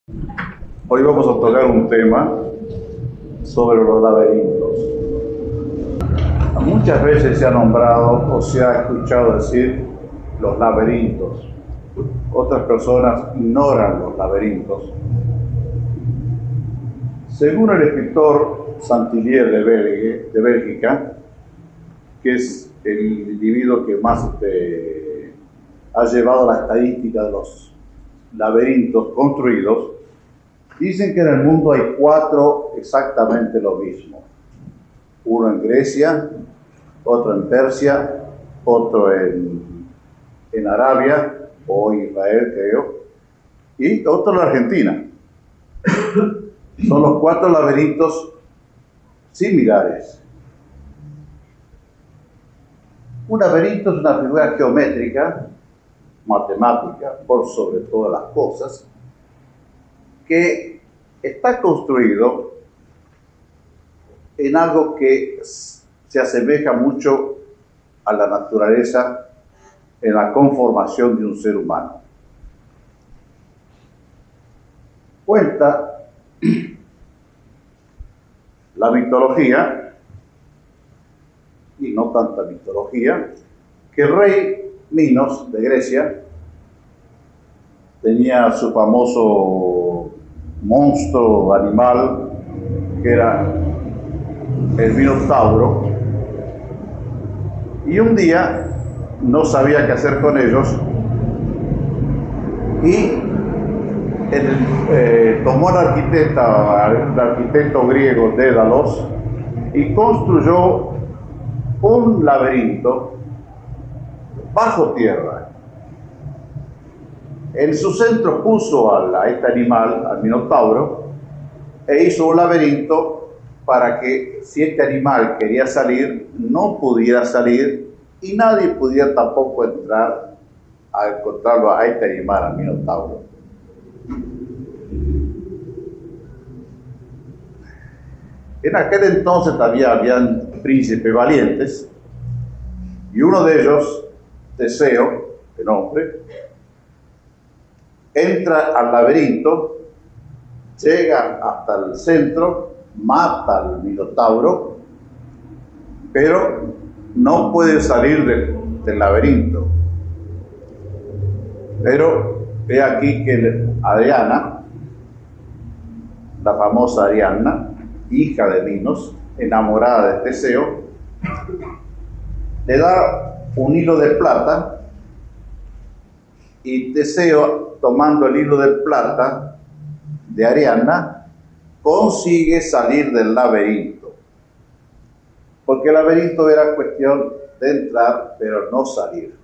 Hoy vamos a tocar un tema sobre los laberintos. Muchas veces se ha nombrado o se ha escuchado decir los laberintos. Otras personas ignoran los laberintos. Según el escritor Saint-Hilaire de Bélgica, que es el individuo que más ha llevado la estadística de los laberintos construidos, dicen que en el mundo hay 4 exactamente lo mismo. Uno en Grecia, otro en Persia, otro en Arabia o Israel, creo, y otro en Argentina. Son los 4 laberintos similares. Un laberinto es una figura geométrica, matemática, por sobre todas las cosas, que está construido en algo que se asemeja mucho a la naturaleza en la conformación de un ser humano. Cuenta la mitología, y no tanta mitología, que el rey Minos de Grecia tenía su famoso monstruo animal, que era el Minotauro, y un día no sabía qué hacer con ellos y tomó al arquitecto griego Dédalos y construyó un laberinto bajo tierra. En su centro puso a este animal, al Minotauro, e hizo un laberinto para que si este animal quería salir, no pudiera salir y nadie pudiera tampoco entrar a encontrarlo a este animal, al Minotauro. En aquel entonces todavía habían príncipes valientes y uno de ellos, Teseo, de nombre, entra al laberinto, llega hasta el centro, mata al Minotauro, pero no puede salir del laberinto. Pero ve aquí que Ariana, la famosa Ariadna, hija de Minos, enamorada de Teseo, le da un hilo de plata y Teseo, tomando el hilo de plata de Ariadna, consigue salir del laberinto. Porque el laberinto era cuestión de entrar, pero no salir.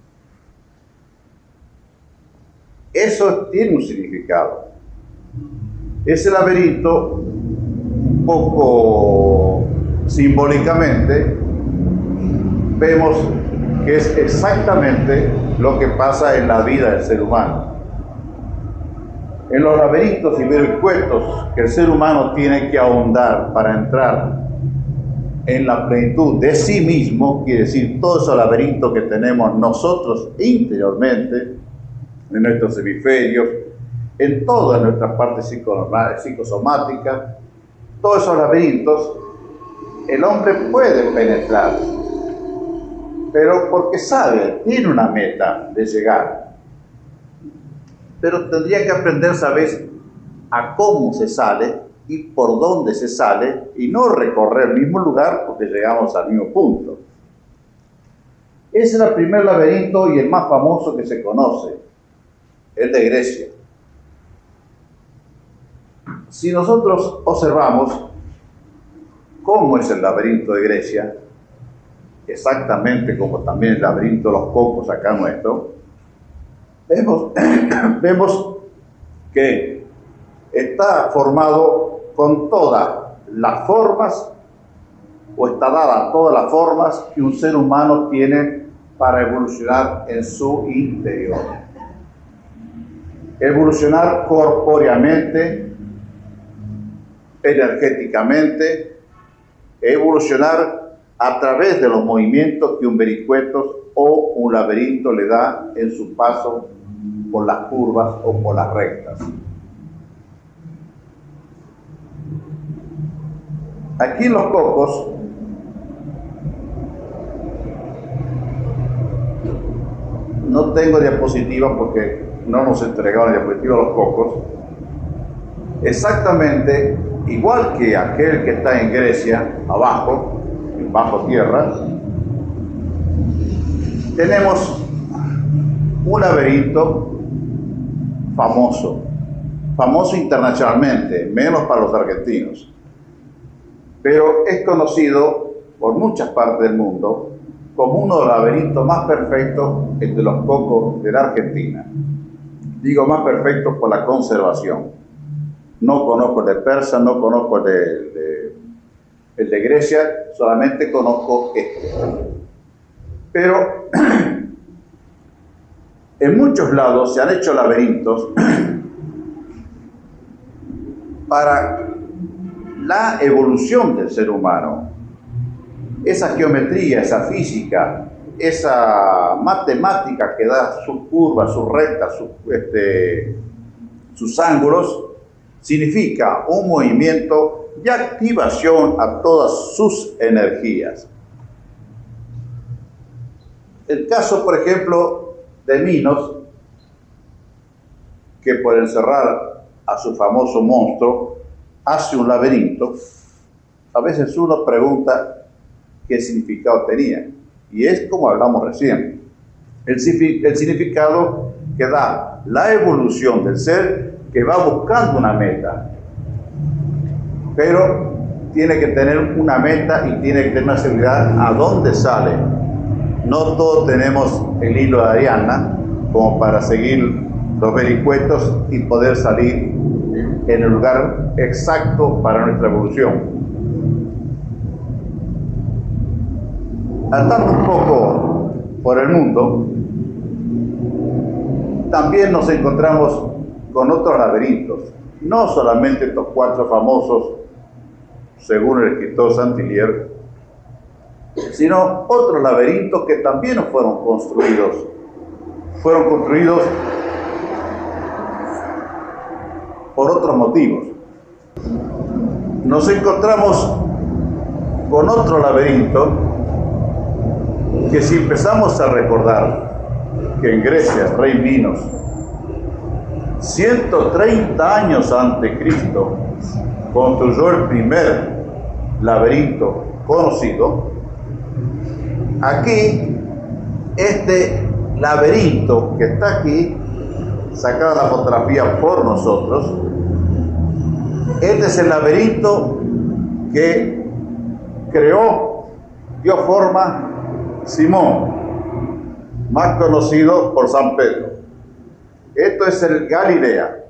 Eso tiene un significado. Ese laberinto, un poco simbólicamente, vemos que es exactamente lo que pasa en la vida del ser humano. En los laberintos y vericuetos que el ser humano tiene que ahondar para entrar en la plenitud de sí mismo, quiere decir, todos esos laberintos que tenemos nosotros interiormente, en nuestros hemisferios, en todas nuestras partes psicosomáticas, todos esos laberintos, el hombre puede penetrar, pero porque sabe, tiene una meta de llegar. Pero tendría que aprender, ¿sabes?, a cómo se sale y por dónde se sale, y no recorrer el mismo lugar porque llegamos al mismo punto. Ese era el primer laberinto y el más famoso que se conoce, el de Grecia. Si nosotros observamos cómo es el laberinto de Grecia, exactamente como también el laberinto de los cocos acá nuestro, vemos que está formado con todas las formas, o está dada todas las formas que un ser humano tiene para evolucionar en su interior. Evolucionar corpóreamente, energéticamente, evolucionar a través de los movimientos que un vericueto o un laberinto le da en su paso por las curvas o por las rectas. Aquí en Los Cocos, no tengo diapositiva porque no nos entregaron diapositiva a Los Cocos, exactamente igual que aquel que está en Grecia, abajo, bajo tierra, tenemos un laberinto famoso internacionalmente, menos para los argentinos, pero es conocido por muchas partes del mundo como uno de los laberintos más perfectos entre Los Cocos de la Argentina. Digo más perfectos por la conservación. No conozco el de Persa, no conozco el de Grecia, solamente conozco este. Pero en muchos lados se han hecho laberintos para la evolución del ser humano. Esa geometría, esa física, esa matemática que da sus curvas, sus rectas, sus ángulos, significa un movimiento de activación a todas sus energías. El caso, por ejemplo, de Minos, que por encerrar a su famoso monstruo hace un laberinto, a veces uno pregunta qué significado tenía. Y es como hablamos recién, el significado que da la evolución del ser que va buscando una meta. Pero tiene que tener una meta y tiene que tener una seguridad a dónde sale. No todos tenemos el hilo de Ariadna como para seguir los vericuetos y poder salir en el lugar exacto para nuestra evolución. Andando un poco por el mundo, también nos encontramos con otros laberintos, no solamente estos 4 famosos, según el escritor Saint-Hilaire, sino otros laberintos que también fueron construidos por otros motivos. Nos encontramos con otro laberinto que, si empezamos a recordar que en Grecia el rey Minos, 130 años antes de Cristo, construyó el primer laberinto conocido, aquí, este laberinto que está aquí, sacada la fotografía por nosotros, este es el laberinto que dio forma Simón, más conocido por San Pedro. Esto es el Galilea.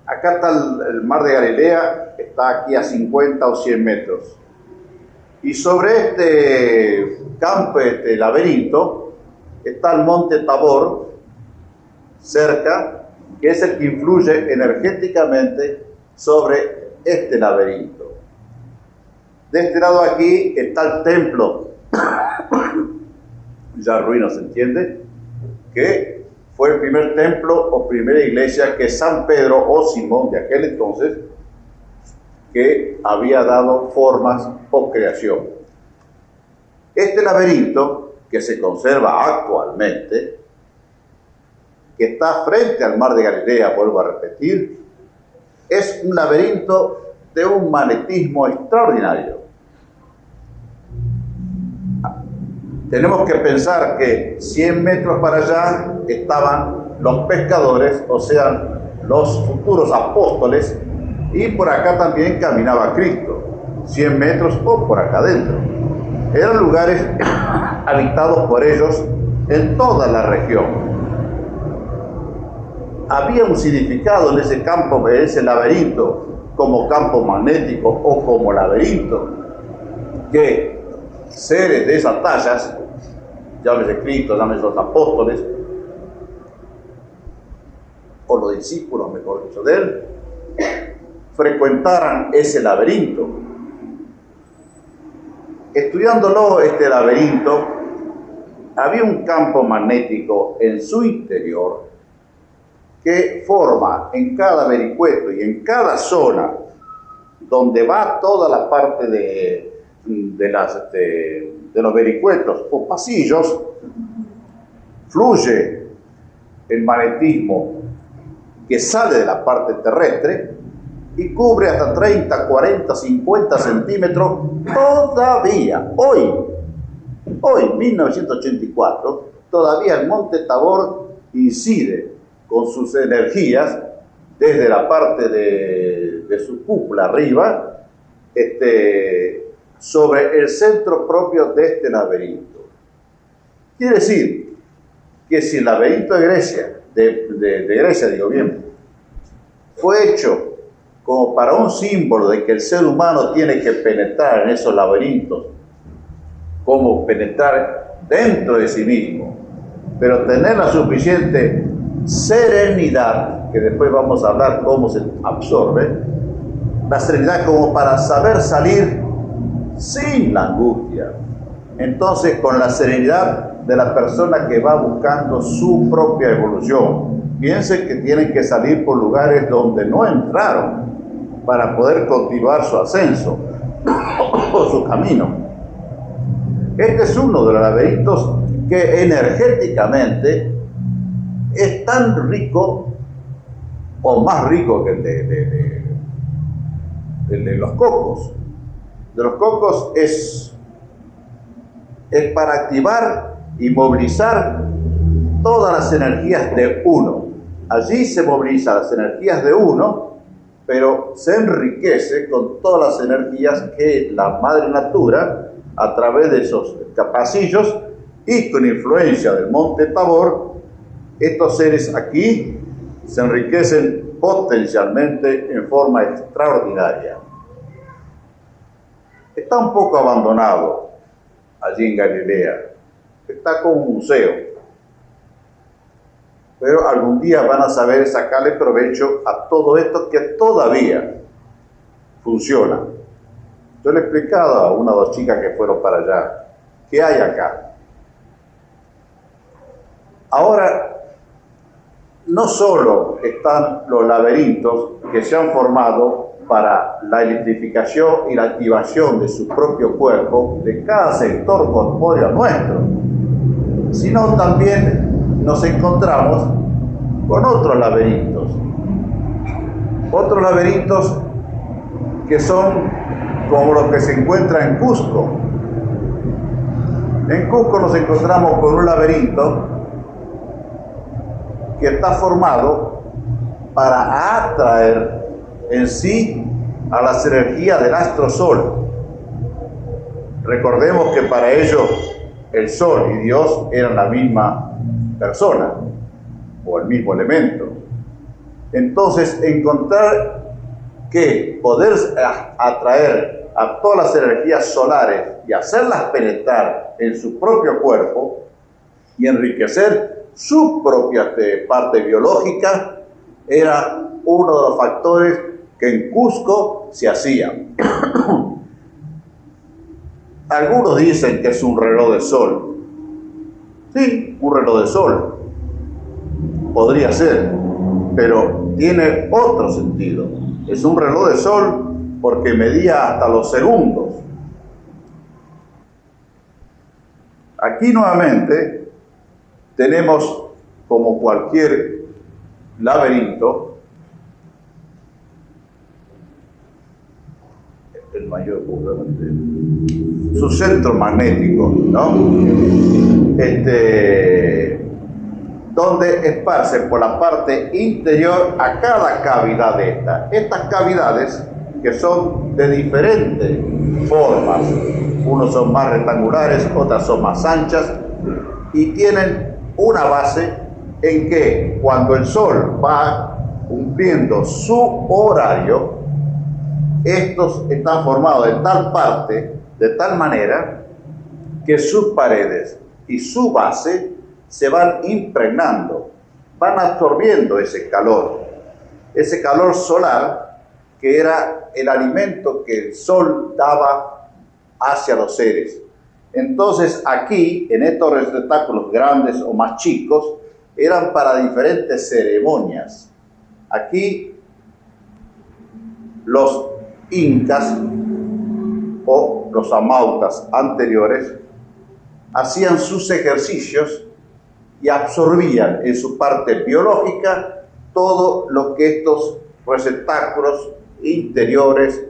Acá está el mar de Galilea, está aquí a 50 o 100 metros. Y sobre este campo, este laberinto, está el monte Tabor, cerca, que es el que influye energéticamente sobre este laberinto. De este lado aquí está el templo, ya ruino, ¿se entiende? Que fue el primer templo o primera iglesia que San Pedro o Simón de aquel entonces, que había dado formas o creación. Este laberinto, que se conserva actualmente, que está frente al mar de Galilea, vuelvo a repetir, es un laberinto de un magnetismo extraordinario. Tenemos que pensar que 100 metros para allá estaban los pescadores, o sea, los futuros apóstoles, y por acá también caminaba Cristo, 100 metros o por acá adentro. Eran lugares habitados por ellos en toda la región. Había un significado en ese campo, en ese laberinto, como campo magnético o como laberinto, que seres de esas tallas, llámese Cristo, llámese los apóstoles, o los discípulos, mejor dicho, de él, frecuentaran ese laberinto. Estudiándolo, este laberinto, había un campo magnético en su interior que forma en cada vericueto y en cada zona donde va toda la parte de los vericuetos o pasillos, fluye el magnetismo que sale de la parte terrestre y cubre hasta 30, 40, 50 centímetros todavía. Hoy, 1984, todavía el Monte Tabor incide con sus energías desde la parte de su cúpula arriba, sobre el centro propio de este laberinto. Quiere decir que si el laberinto de Grecia, digo bien, fue hecho como para un símbolo de que el ser humano tiene que penetrar en esos laberintos, como penetrar dentro de sí mismo, pero tener la suficiente serenidad, que después vamos a hablar cómo se absorbe, la serenidad como para saber salir sin la angustia. Entonces, con la serenidad de la persona que va buscando su propia evolución, piensen que tienen que salir por lugares donde no entraron para poder continuar su ascenso o su camino. Este es uno de los laberintos que energéticamente es tan rico o más rico que el de los cocos. De los cocos es para activar y movilizar todas las energías de uno. Allí se movilizan las energías de uno, pero se enriquece con todas las energías que la madre natura, a través de esos pasillos y con influencia del Monte Tabor, estos seres aquí se enriquecen potencialmente en forma extraordinaria. Está un poco abandonado allí en Galilea, está como un museo, pero algún día van a saber sacarle provecho a todo esto que todavía funciona. Yo le he explicado a una o dos chicas que fueron para allá, ¿qué hay acá? Ahora, no solo están los laberintos que se han formado para la electrificación y la activación de su propio cuerpo, de cada sector corpóreo nuestro, sino también nos encontramos con otros laberintos que son como los que se encuentran en Cusco. En Cusco nos encontramos con un laberinto que está formado para atraer en sí a las energías del astro sol. Recordemos que para ellos el sol y Dios eran la misma persona o el mismo elemento. Entonces, encontrar que poder atraer a todas las energías solares y hacerlas penetrar en su propio cuerpo y enriquecer su propia parte biológica era uno de los factores que en Cusco se hacían. Algunos dicen que es un reloj de sol. Sí, un reloj de sol. Podría ser, pero tiene otro sentido. Es un reloj de sol porque medía hasta los segundos. Aquí nuevamente tenemos, como cualquier laberinto, el mayor su centro magnético, ¿no? Donde esparce por la parte interior a cada cavidad de estas cavidades, que son de diferentes formas, unos son más rectangulares, otras son más anchas, y tienen una base en que cuando el sol va cumpliendo su horario, estos están formados de tal parte, de tal manera, que sus paredes y su base se van impregnando, van absorbiendo ese calor solar, que era el alimento que el sol daba hacia los seres. Entonces aquí, en estos receptáculos grandes o más chicos, eran para diferentes ceremonias. Aquí los incas o los amautas anteriores hacían sus ejercicios y absorbían en su parte biológica todo lo que estos receptáculos interiores,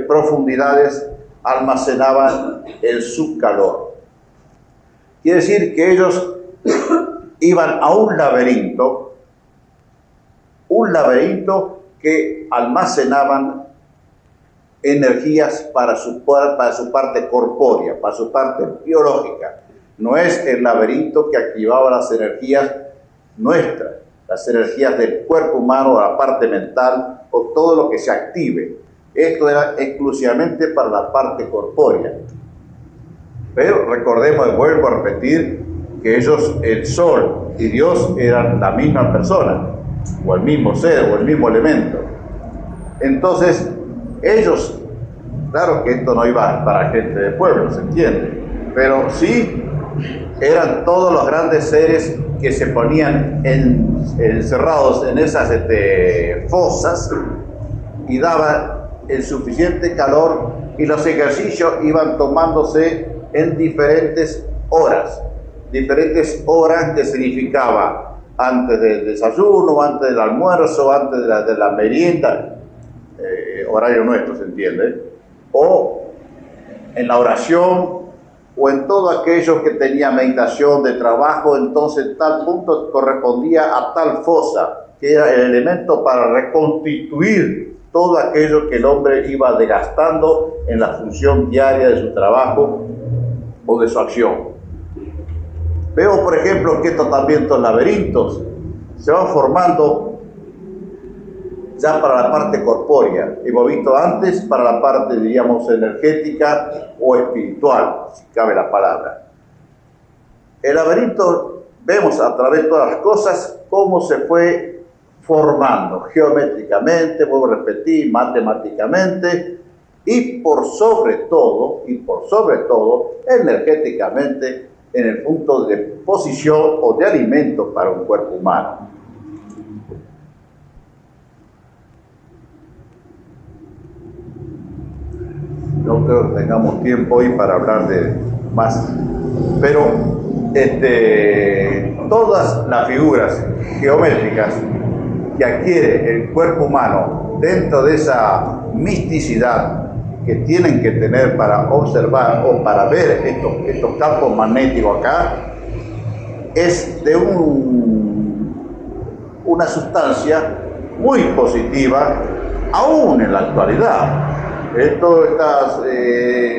profundidades, almacenaban en su calor. Quiere decir que ellos iban a un laberinto que almacenaban energías para su parte corpórea, para su parte biológica. No es el laberinto que activaba las energías nuestras, las energías del cuerpo humano, la parte mental o todo lo que se active. Esto era exclusivamente para la parte corpórea. Pero recordemos, vuelvo a repetir, que ellos, el sol y Dios, eran la misma persona, o el mismo ser, o el mismo elemento. Entonces, ellos, claro que esto no iba para gente de pueblo, se entiende, pero sí eran todos los grandes seres que se ponían encerrados en esas fosas y daban el suficiente calor, y los ejercicios iban tomándose en diferentes horas que significaba antes del desayuno, antes del almuerzo, antes de la merienda, horario nuestro, ¿se entiende? O en la oración, o en todo aquello que tenía meditación de trabajo. Entonces tal punto correspondía a tal fosa, que era el elemento para reconstituir todo aquello que el hombre iba desgastando en la función diaria de su trabajo o de su acción. Veo, por ejemplo, que estos laberintos se van formando ya para la parte corpórea. Hemos visto antes para la parte, diríamos, energética o espiritual, si cabe la palabra. El laberinto, vemos a través de todas las cosas cómo se fue formando geométricamente, vuelvo a repetir, matemáticamente, y por sobre todo, energéticamente, en el punto de posición o de alimento para un cuerpo humano. No creo que tengamos tiempo hoy para hablar de más, pero todas las figuras geométricas que adquiere el cuerpo humano dentro de esa misticidad que tienen que tener para observar o para ver estos campos magnéticos acá, es de una sustancia muy positiva, aún en la actualidad. Esto está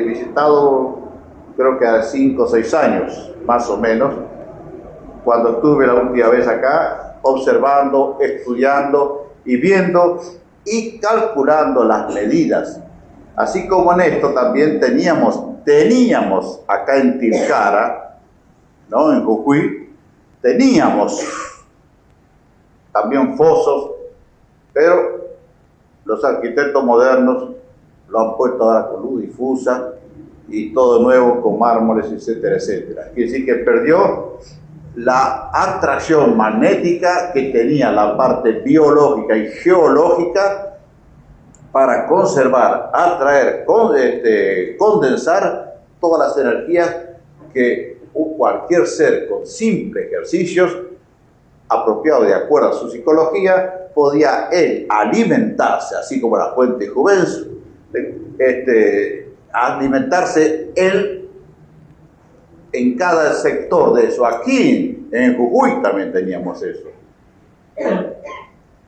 visitado, creo que hace 5 o 6 años, más o menos, cuando estuve la última vez acá, observando, estudiando y viendo y calculando las medidas. Así como en esto también teníamos acá en Tilcara, ¿no?, en Jujuy, teníamos también fosos, pero los arquitectos modernos lo han puesto ahora con luz difusa y todo nuevo con mármoles, etcétera, etcétera. Quiere decir que perdió la atracción magnética que tenía la parte biológica y geológica para conservar, atraer, condensar todas las energías que cualquier ser con simples ejercicios, apropiado de acuerdo a su psicología, podía él alimentarse, así como la fuente Juventus, alimentarse él en cada sector de eso. Aquí en Jujuy también teníamos eso.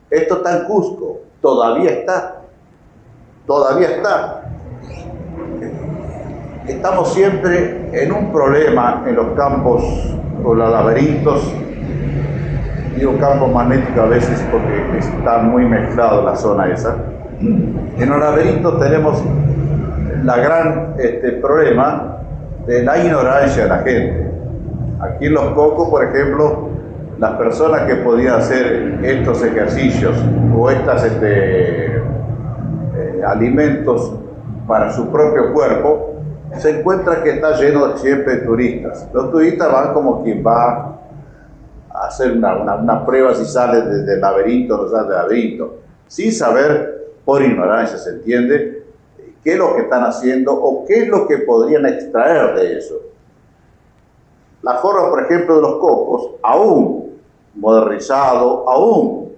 Esto está en Cusco, todavía está. Estamos siempre en un problema en los campos o los laberintos. Digo campos magnéticos a veces porque está muy mezclado la zona esa. En los laberintos tenemos la gran problema de la ignorancia de la gente. Aquí en Los Cocos, por ejemplo, las personas que podían hacer estos ejercicios o estas alimentos para su propio cuerpo, se encuentra que está lleno siempre de turistas. Los turistas van como quien va a hacer una prueba si sale del laberinto o no sale del laberinto, sin saber por ignorancia se entiende, qué es lo que están haciendo o qué es lo que podrían extraer de eso. La forma, por ejemplo, de los cocos, aún modernizado, aún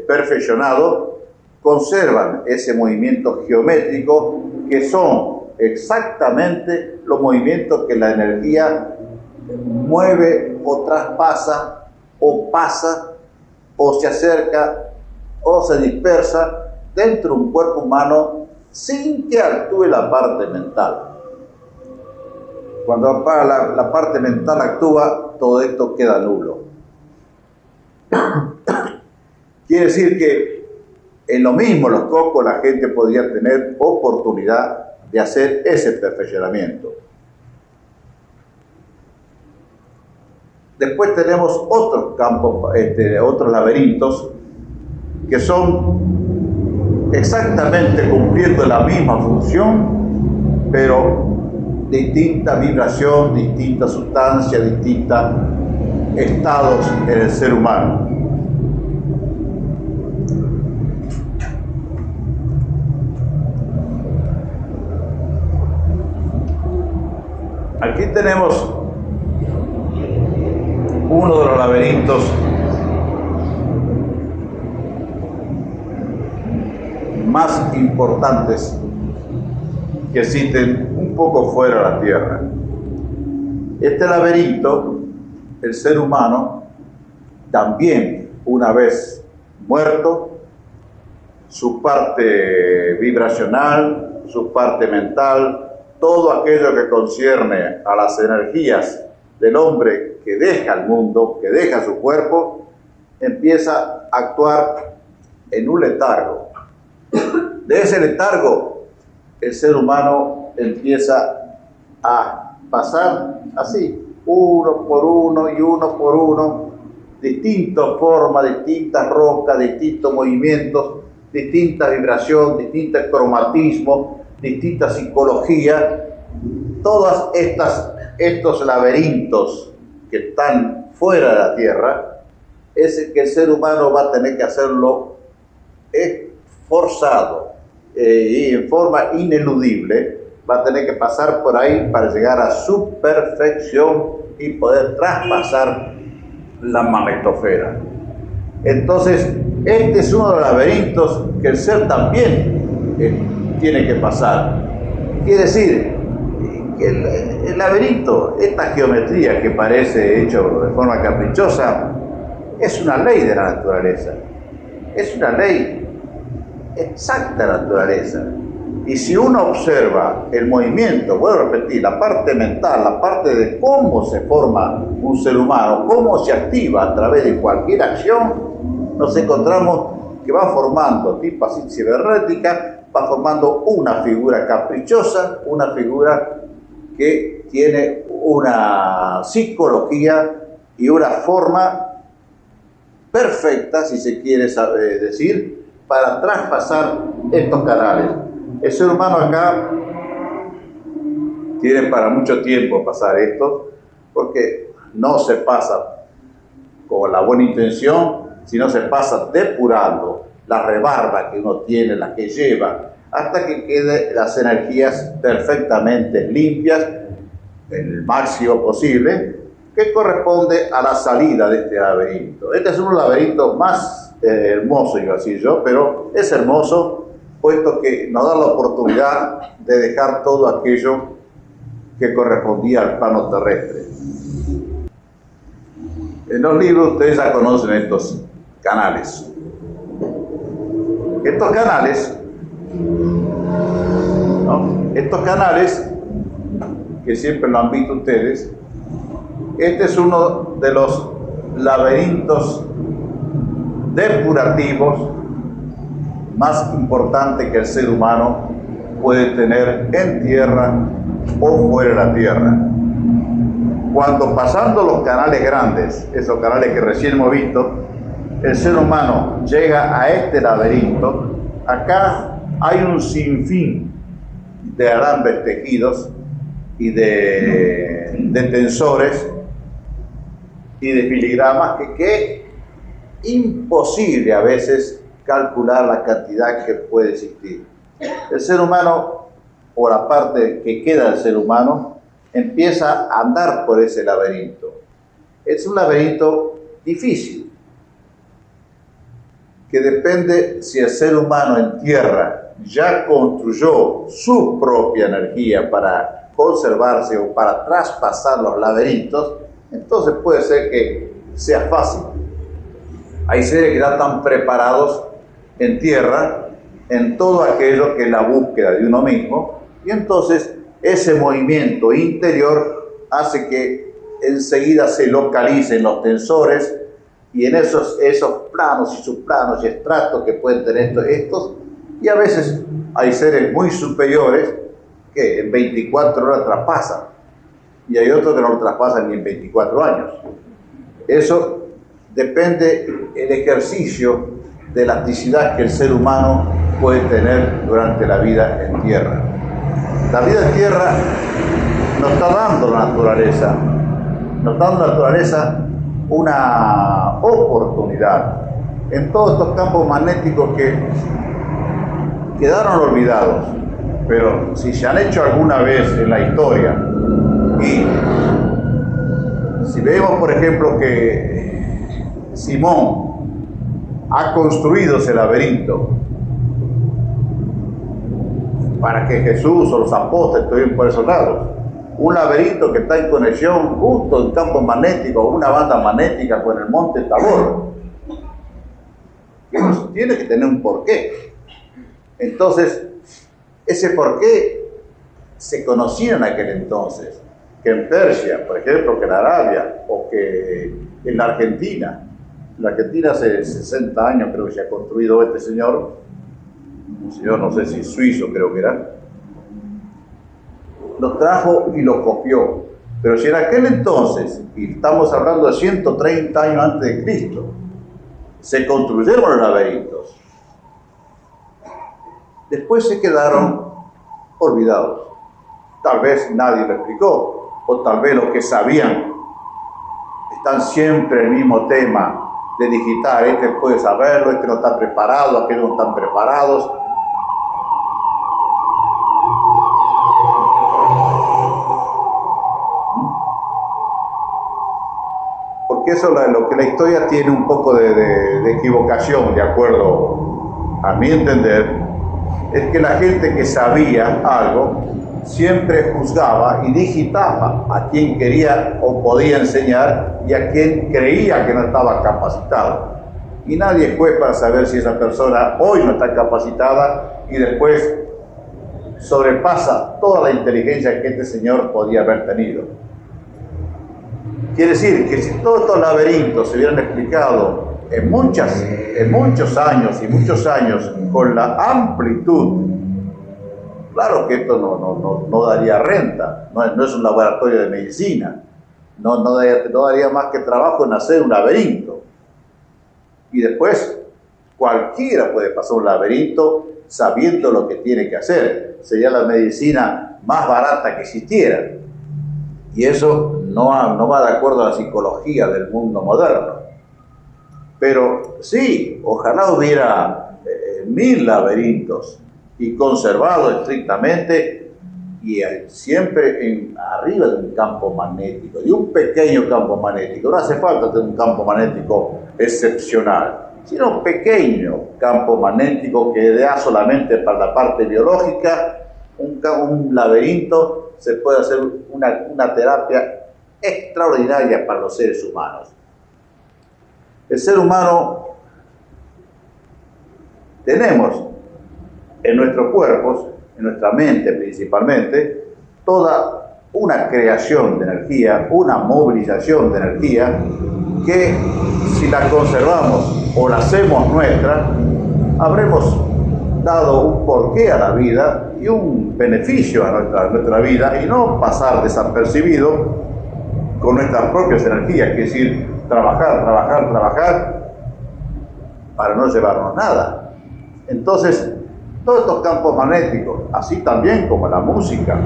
perfeccionado, conservan ese movimiento geométrico que son exactamente los movimientos que la energía mueve o traspasa o pasa o se acerca o se dispersa dentro de un cuerpo humano sin que actúe la parte mental. Cuando la parte mental actúa, todo esto queda nulo. Quiere decir que en lo mismo los cocos la gente podría tener oportunidad de hacer ese perfeccionamiento. Después tenemos otros campos, otros laberintos que son exactamente cumpliendo la misma función, pero distinta vibración, distinta sustancia, distintos estados en el ser humano. Aquí tenemos uno de los laberintos más importantes que existen un poco fuera de la Tierra. Este laberinto, el ser humano, también una vez muerto, su parte vibracional, su parte mental, todo aquello que concierne a las energías del hombre que deja el mundo, que deja su cuerpo, empieza a actuar en un letargo. De ese letargo, el ser humano empieza a pasar así, uno por uno y uno por uno, distintas formas, distintas rocas, distintos movimientos, distinta vibración, distintos cromatismos, distinta psicología. Todos estos laberintos que están fuera de la Tierra, es el que el ser humano va a tener que hacerlo forzado y en forma ineludible, va a tener que pasar por ahí para llegar a su perfección y poder traspasar la magnetosfera. Entonces, este es uno de los laberintos que el ser también tiene que pasar. Quiere decir, que el laberinto, esta geometría que parece hecho de forma caprichosa, es una ley de la naturaleza. Es una ley exacta de la naturaleza. Y si uno observa el movimiento, vuelvo a repetir, la parte mental, la parte de cómo se forma un ser humano, cómo se activa a través de cualquier acción, nos encontramos que va formando, tipo así cibernética, va formando una figura caprichosa, una figura que tiene una psicología y una forma perfecta, si se quiere decir, para traspasar estos canales. El ser humano acá tiene para mucho tiempo pasar esto, porque no se pasa con la buena intención, sino se pasa depurando la rebarba que uno tiene, la que lleva, hasta que queden las energías perfectamente limpias, el máximo posible, que corresponde a la salida de este laberinto. Este es uno de los laberintos más hermosos, iba a decir yo, pero es hermoso, puesto que nos da la oportunidad de dejar todo aquello que correspondía al plano terrestre. En los libros ustedes ya conocen estos canales. Estos canales, ¿no? Estos canales, que siempre lo han visto ustedes, este es uno de los laberintos depurativos más importante que el ser humano puede tener en tierra o fuera de la tierra. Cuando pasando los canales grandes, esos canales que recién hemos visto, el ser humano llega a este laberinto, acá hay un sinfín de alambres tejidos y de tensores y de filigramas que es imposible a veces calcular la cantidad que puede existir. El ser humano, o la parte que queda del ser humano, empieza a andar por ese laberinto. Es un laberinto difícil, que depende si el ser humano en tierra ya construyó su propia energía para conservarse o para traspasar los laberintos, entonces puede ser que sea fácil. Hay seres que ya están preparados en tierra en todo aquello que es la búsqueda de uno mismo, y entonces ese movimiento interior hace que enseguida se localicen los tensores, y en esos planos y subplanos y estratos que pueden tener estos, y a veces hay seres muy superiores que en 24 horas traspasan, y hay otros que no lo traspasan ni en 24 años. Eso depende del ejercicio de elasticidad que el ser humano puede tener durante la vida en tierra. La vida en tierra nos está dando la naturaleza, una oportunidad en todos estos campos magnéticos que quedaron olvidados, pero si se han hecho alguna vez en la historia, y si vemos por ejemplo que Simón ha construido ese laberinto para que Jesús o los apóstoles estuvieran por esos lados, un laberinto que está en conexión justo en campo magnético, una banda magnética con el monte Tabor, que tiene que tener un porqué. Entonces, ese porqué se conocía en aquel entonces, que en Persia, por ejemplo, que en Arabia, o que en la Argentina. En la Argentina hace 60 años creo que se ha construido este señor, un señor no sé si suizo creo que era, lo trajo y lo copió. Pero si en aquel entonces, y estamos hablando de 130 años antes de Cristo, se construyeron los laberintos, después se quedaron olvidados. Tal vez nadie lo explicó, o tal vez los que sabían están siempre en el mismo tema de digitar: este puede saberlo, este no está preparado, aquellos no están preparados. Porque eso es lo que la historia tiene un poco de equivocación, de acuerdo a mi entender, es que la gente que sabía algo siempre juzgaba y digitaba a quien quería o podía enseñar y a quien creía que no estaba capacitado. Y nadie es juez para saber si esa persona hoy no está capacitada y después sobrepasa toda la inteligencia que este señor podía haber tenido. Quiere decir que si todos estos laberintos se hubieran explicado en muchos años con la amplitud, claro que esto no daría renta, no es un laboratorio de medicina, no daría más que trabajo en hacer un laberinto. Y después cualquiera puede pasar un laberinto sabiendo lo que tiene que hacer. Sería la medicina más barata que existiera. Y eso no va de acuerdo a la psicología del mundo moderno. Pero sí, ojalá hubiera 1000 laberintos y conservados estrictamente, y siempre arriba de un campo magnético, de un pequeño campo magnético. No hace falta tener un campo magnético excepcional, sino un pequeño campo magnético que da solamente para la parte biológica. Un laberinto se puede hacer una terapia extraordinaria para los seres humanos. El ser humano tenemos en nuestros cuerpos, en nuestra mente principalmente, toda una creación de energía, una movilización de energía que si la conservamos o la hacemos nuestra, habremos dado un porqué a la vida y un beneficio a nuestra vida, y no pasar desapercibido con nuestras propias energías, es decir, trabajar para no llevarnos nada. Entonces, todos estos campos magnéticos, así también como la música,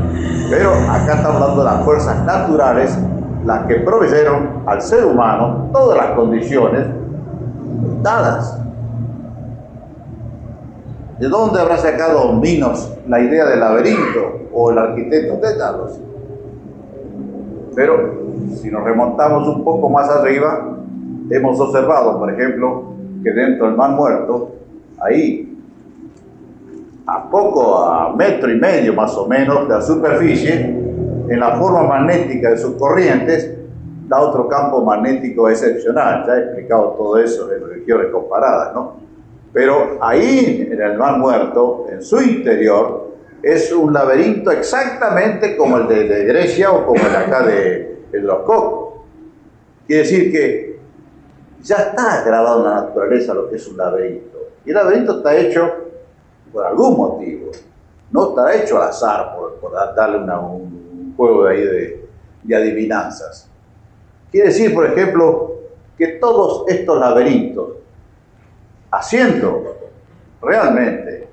pero acá estamos hablando de las fuerzas naturales, las que proveyeron al ser humano todas las condiciones dadas. ¿De dónde habrá sacado Minos la idea del laberinto o el arquitecto Dédalus? Pero si nos remontamos un poco más arriba, hemos observado, por ejemplo, que dentro del Mar Muerto, ahí, a metro y medio más o menos de la superficie, en la forma magnética de sus corrientes, da otro campo magnético excepcional. Ya he explicado todo eso en regiones comparadas, ¿no? Pero ahí, en el Mar Muerto, en su interior, es un laberinto exactamente como el de Grecia o como el de acá de los Cocos. Quiere decir que ya está grabado en la naturaleza lo que es un laberinto. Y el laberinto está hecho por algún motivo. No está hecho al azar por darle un juego de ahí de adivinanzas. Quiere decir, por ejemplo, que todos estos laberintos, haciendo realmente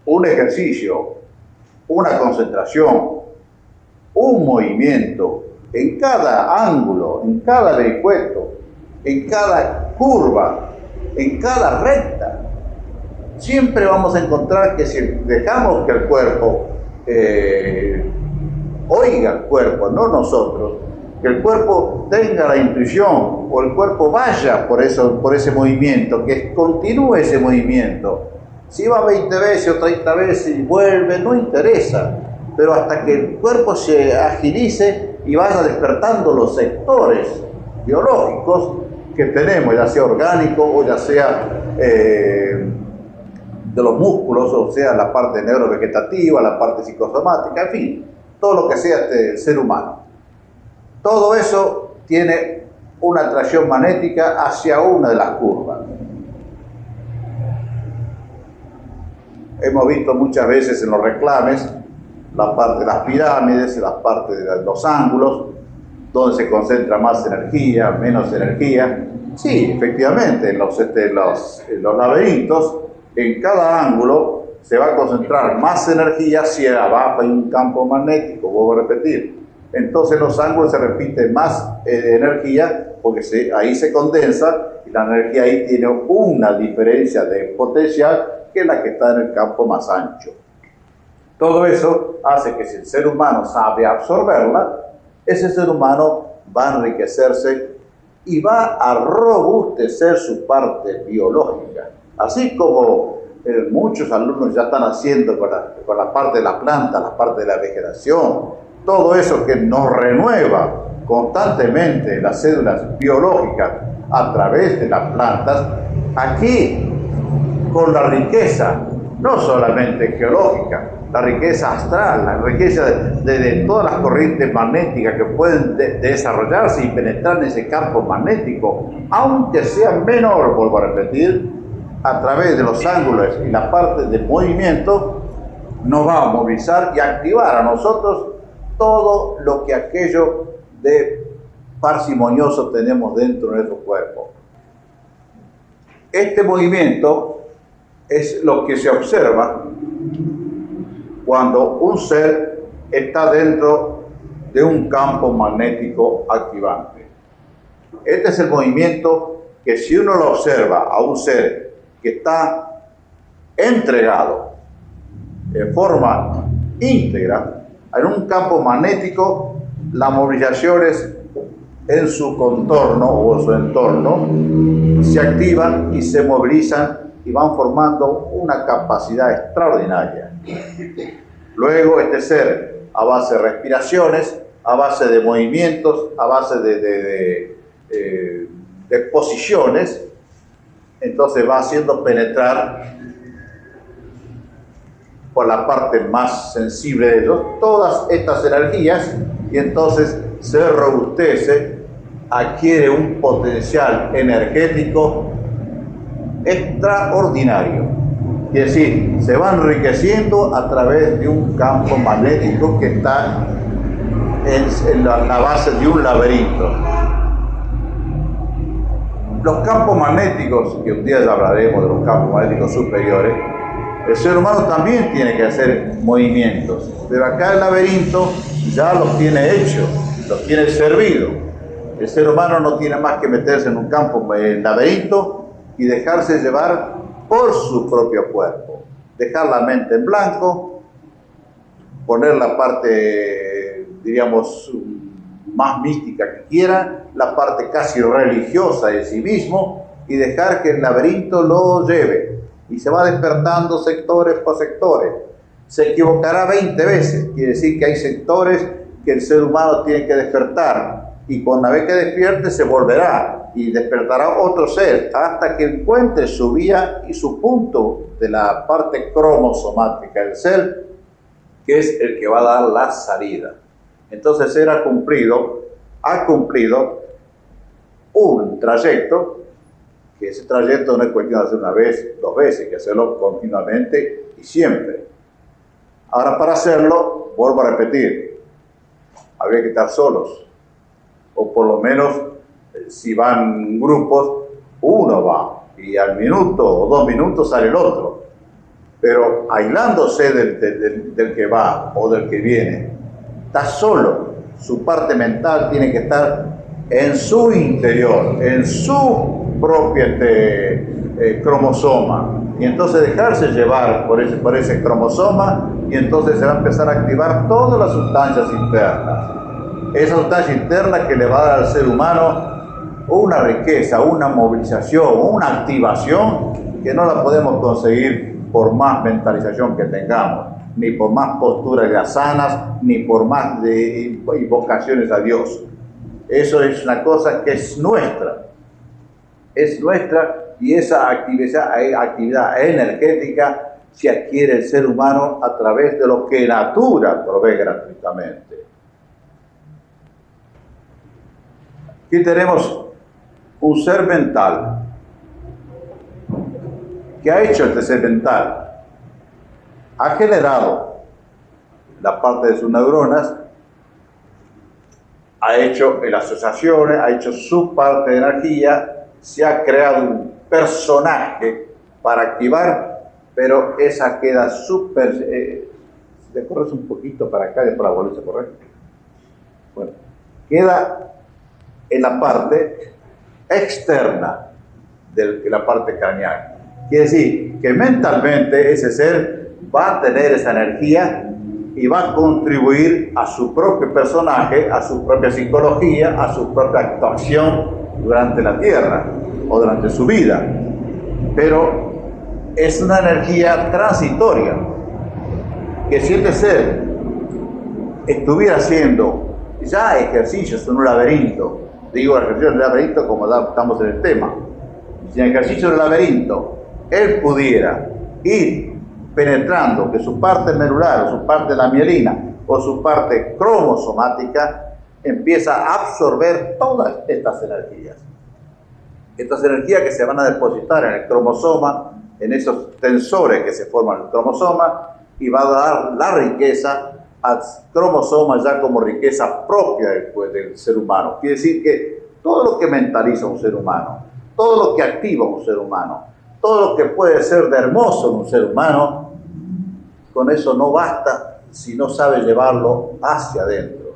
un ejercicio, una concentración, un movimiento en cada ángulo, en cada vericueto, en cada curva, en cada recta, siempre vamos a encontrar que si dejamos que el cuerpo oiga el cuerpo, no nosotros, que el cuerpo tenga la intuición o el cuerpo vaya por ese movimiento, que continúe ese movimiento. Si va 20 veces o 30 veces y vuelve, no interesa, pero hasta que el cuerpo se agilice y vaya despertando los sectores biológicos que tenemos, ya sea orgánico o ya sea de los músculos, o sea la parte neurovegetativa, la parte psicosomática, en fin, todo lo que sea el ser humano. Todo eso tiene una atracción magnética hacia una de las curvas. Hemos visto muchas veces en los reclames la parte de las pirámides, la parte de los ángulos, donde se concentra más energía, menos energía. Sí, efectivamente, en los laberintos, en cada ángulo se va a concentrar más energía si abajo hay un campo magnético, vuelvo a repetir. Entonces los ángulos se repiten más energía porque ahí se condensa y la energía ahí tiene una diferencia de potencial que es la que está en el campo más ancho. Todo eso hace que si el ser humano sabe absorberla, ese ser humano va a enriquecerse y va a robustecer su parte biológica. Así como muchos alumnos ya están haciendo con la parte de la planta, la parte de la vegetación, todo eso que nos renueva constantemente las células biológicas a través de las plantas, aquí con la riqueza, no solamente geológica, la riqueza astral, la riqueza de todas las corrientes magnéticas que pueden desarrollarse y penetrar en ese campo magnético, aunque sea menor, vuelvo a repetir, a través de los ángulos y la parte de movimiento, nos va a movilizar y activar a nosotros todo lo que aquello de parsimonioso tenemos dentro de nuestro cuerpo. Este movimiento es lo que se observa cuando un ser está dentro de un campo magnético activante. Este es el movimiento que si uno lo observa a un ser que está entregado en forma íntegra en un campo magnético, las movilizaciones en su contorno o en su entorno se activan y se movilizan y van formando una capacidad extraordinaria. Luego este ser, a base de respiraciones, a base de movimientos, a base de posiciones, entonces va haciendo penetrar por la parte más sensible de ellos todas estas energías y entonces se robustece, adquiere un potencial energético extraordinario. Es decir, se va enriqueciendo a través de un campo magnético que está en la base de un laberinto. Los campos magnéticos, que un día ya hablaremos de los campos magnéticos superiores, el ser humano también tiene que hacer movimientos, pero acá el laberinto ya los tiene hechos, los tiene servido. El ser humano no tiene más que meterse en un campo, en laberinto, y dejarse llevar por su propio cuerpo. dejar la mente en blanco, poner la parte, diríamos, más mística que quiera, la parte casi religiosa de sí mismo, y dejar que el laberinto lo lleve. Y se va despertando sectores por sectores. Se equivocará 20 veces, quiere decir que hay sectores que el ser humano tiene que despertar, y con la vez que despierte se volverá y despertará otro ser hasta que encuentre su vía y su punto de la parte cromosomática del ser, que es el que va a dar la salida. Entonces él ha cumplido un trayecto, que ese trayecto no es cuestión de hacer una vez, dos veces, hay que hacerlo continuamente y siempre. Ahora, para hacerlo, vuelvo a repetir, habría que estar solos, o por lo menos, si van grupos, uno va, y al minuto o 2 minutos sale el otro. Pero aislándose del que va o del que viene, está solo. Su parte mental tiene que estar en su interior, en su propio cromosoma. Y entonces dejarse llevar por ese cromosoma, y entonces se va a empezar a activar todas las sustancias internas. Esa sustancia interna que le va a dar al ser humano una riqueza, una movilización, una activación que no la podemos conseguir por más mentalización que tengamos, ni por más posturas sanas, ni por más de invocaciones a Dios. Eso es una cosa que es nuestra, y esa actividad energética se adquiere el ser humano a través de lo que natura provee gratuitamente. Aquí tenemos un ser mental. ¿Qué ha hecho este ser mental? Ha generado la parte de sus neuronas, ha hecho las asociaciones, ha hecho su parte de energía, se ha creado un personaje para activar, pero esa queda súper... ¿le corres un poquito para acá y después la volvés a correr? Bueno, queda en la parte externa de la parte craneal. Quiere decir que mentalmente ese ser va a tener esa energía y va a contribuir a su propio personaje, a su propia psicología, a su propia actuación durante la Tierra o durante su vida. Pero es una energía transitoria, que si este ser estuviera haciendo ya ejercicios en un laberinto, digo ejercicios en un laberinto como estamos en el tema, si en el ejercicio del laberinto él pudiera ir penetrando que su parte medular, o su parte de la mielina, o su parte cromosomática, empieza a absorber todas estas energías. Estas energías que se van a depositar en el cromosoma, en esos tensores que se forman en el cromosoma, y va a dar la riqueza al cromosoma ya como riqueza propia del ser humano. Quiere decir que todo lo que mentaliza un ser humano, todo lo que activa un ser humano, todo lo que puede ser de hermoso en un ser humano, con eso no basta si no sabe llevarlo hacia adentro.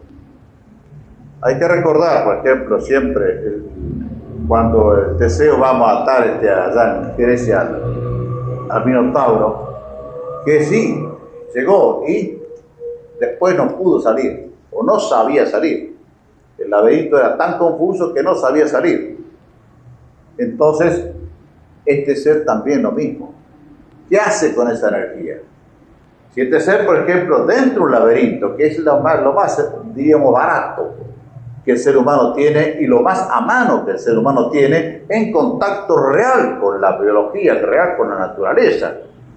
Hay que recordar, por ejemplo, siempre cuando el Teseo va a matar allá en Grecia al Minotauro, que sí, llegó y después no pudo salir, o no sabía salir. El laberinto era tan confuso que no sabía salir. Entonces, este ser también lo mismo. ¿Qué hace con esa energía? Si este ser, por ejemplo, dentro de un laberinto, que es lo más, diríamos, barato que el ser humano tiene y lo más a mano que el ser humano tiene, en contacto real con la biología, real con la naturaleza.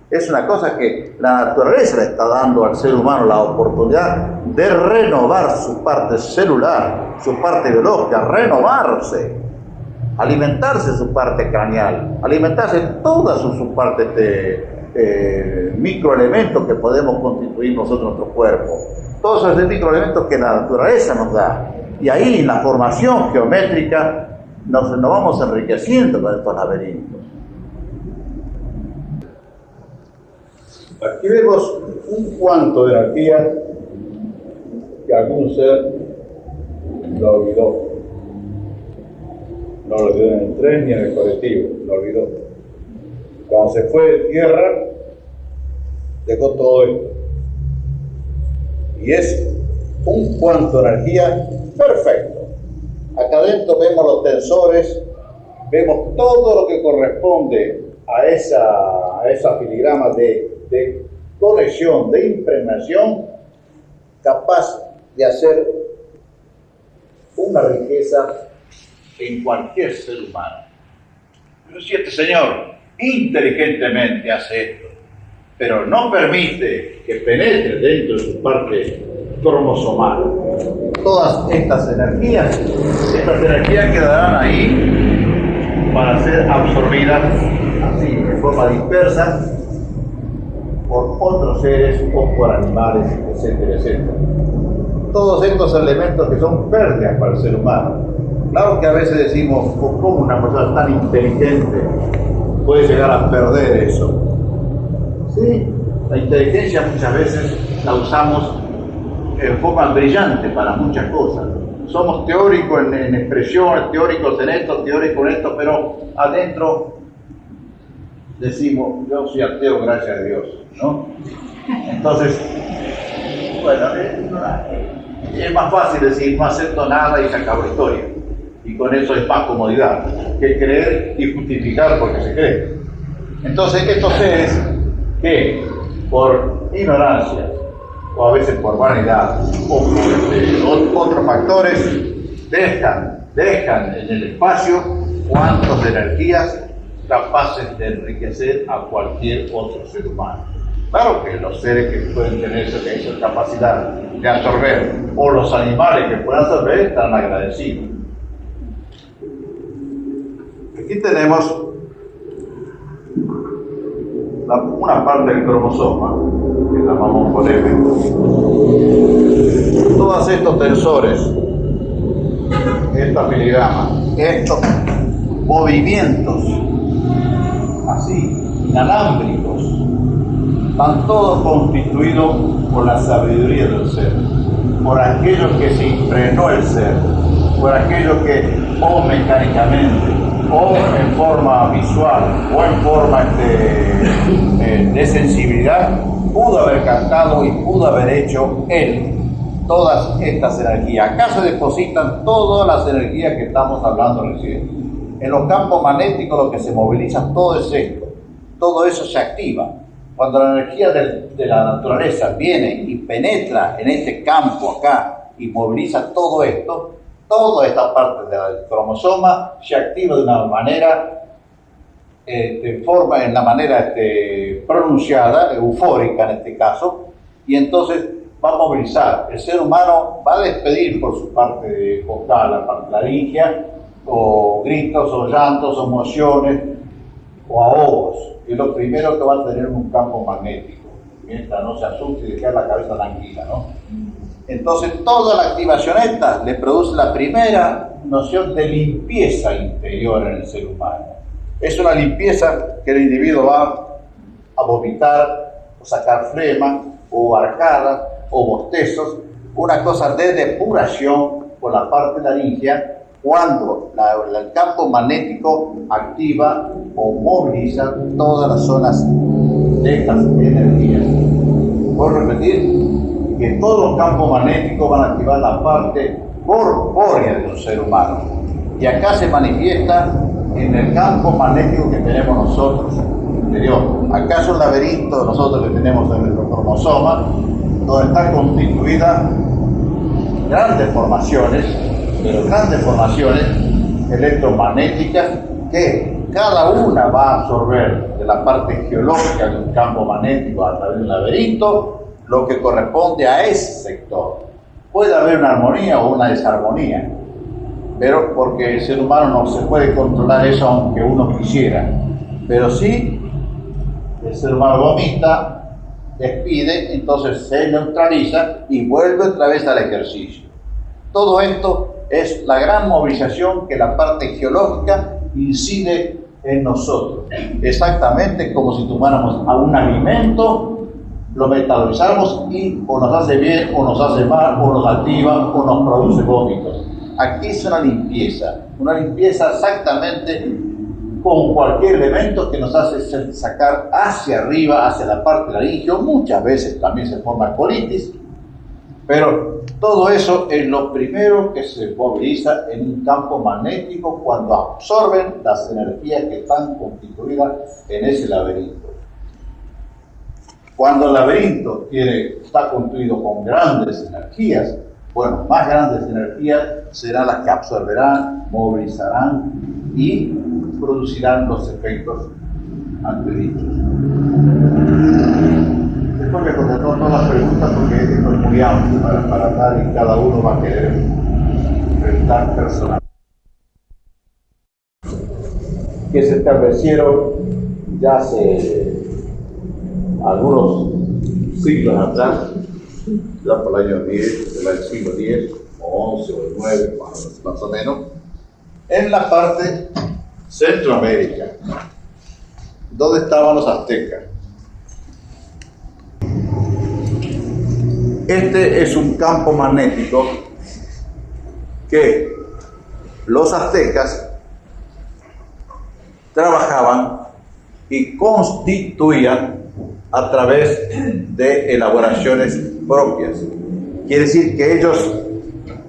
Es una cosa que la naturaleza le está dando al ser humano la oportunidad de renovar su parte celular, su parte biológica, renovarse, alimentarse su parte craneal, alimentarse todas sus partes de microelementos que podemos constituir nosotros en nuestro cuerpo. Todos esos microelementos que la naturaleza nos da. Y ahí en la formación geométrica nos vamos enriqueciendo con estos laberintos. Aquí vemos un cuanto de energía que algún ser lo olvidó. No lo olvidó en el tren ni en el colectivo, lo olvidó. Cuando se fue de tierra, dejó todo esto. Y es un cuanto de energía perfecto. Acá adentro vemos los tensores, vemos todo lo que corresponde a esa filigrama de conexión, de impregnación, capaz de hacer una riqueza en cualquier ser humano. Pero si este señor inteligentemente hace esto, pero no permite que penetre dentro de su parte cromosomal todas estas energías quedarán ahí para ser absorbidas así, de forma dispersa, por otros seres o por animales, etcétera, etcétera. Todos estos elementos que son pérdidas para el ser humano. Claro que a veces decimos, ¿cómo una persona tan inteligente puede llegar a perder eso? Sí, la inteligencia muchas veces la usamos en forma brillante para muchas cosas. Somos teóricos en expresiones, teóricos en esto, teóricos en esto, pero adentro decimos, yo soy ateo, gracias a Dios, ¿no? Entonces, bueno, es más fácil decir, no acepto nada y se acabó la historia. Y con eso es más comodidad que creer y justificar porque se cree. Entonces, estos seres que por ignorancia, o a veces por vanidad, o por otros factores, dejan en el espacio cuantos de energías capaces de enriquecer a cualquier otro ser humano. Claro que los seres que pueden tener esa capacidad de absorber, o los animales que pueden absorber, están agradecidos. Aquí tenemos una parte del cromosoma, que llamamos por F. Todos estos tensores, esta filigrama, estos movimientos así, inalámbricos, están todos constituidos por la sabiduría del ser, por aquello que se impregnó el ser, por aquello que o mecánicamente, o en forma visual, o en forma de sensibilidad, pudo haber captado y pudo haber hecho él todas estas energías. Acá se depositan todas las energías que estamos hablando recién. En los campos magnéticos lo que se moviliza todo es esto, todo eso se activa. Cuando la energía de la naturaleza viene y penetra en este campo acá y moviliza todo esto, toda esta parte del cromosoma se activa de una manera, en la manera pronunciada, eufórica en este caso, y entonces va a movilizar. El ser humano va a despedir por su parte vocal, la parte laringea, o gritos, o llantos, o emociones, o ahogos. Es lo primero que va a tener un campo magnético, mientras no se asuste y dejar la cabeza tranquila, ¿no? Entonces toda la activación esta le produce la primera noción de limpieza interior en el ser humano. Es una limpieza que el individuo va a vomitar, o sacar flema, o arcadas, o bostezos, una cosa de depuración por la parte laringea, cuando el campo magnético activa o moviliza todas las zonas de estas energías. ¿Puedo repetir? Que todos los campos magnéticos van a activar la parte corpórea de un ser humano. Y acá se manifiesta en el campo magnético que tenemos nosotros, interior. Acá es un laberinto nosotros que tenemos en nuestro cromosoma, donde está constituida grandes formaciones electromagnéticas que cada una va a absorber de la parte geológica de un campo magnético a través de un laberinto lo que corresponde a ese sector. Puede haber una armonía o una desarmonía, pero porque el ser humano no se puede controlar eso aunque uno quisiera. Pero sí, el ser humano vomita, despide, entonces se neutraliza y vuelve otra vez al ejercicio. Todo esto es la gran movilización que la parte geológica incide en nosotros. Exactamente como si tomáramos a un alimento, lo metabolizamos y o nos hace bien, o nos hace mal, o nos activa, o nos produce vómitos. Aquí es una limpieza exactamente con cualquier elemento que nos hace sacar hacia arriba, hacia la parte laringeo. Muchas veces también se forma colitis, pero todo eso es lo primero que se moviliza en un campo magnético cuando absorben las energías que están constituidas en ese laberinto. Cuando el laberinto está construido con grandes energías, bueno, más grandes energías serán las que absorberán, movilizarán y producirán los efectos antedichos. Después me contestó todas las preguntas porque esto es muy amplio para dar y cada uno va a querer enfrentar personal. Que se establecieron ya hace algunos siglos atrás, ya por el año 10, del siglo X, o 11 o 9, más o menos, en la parte Centroamérica, donde estaban los aztecas. Este es un campo magnético que los aztecas trabajaban y constituían a través de elaboraciones propias. Quiere decir que ellos,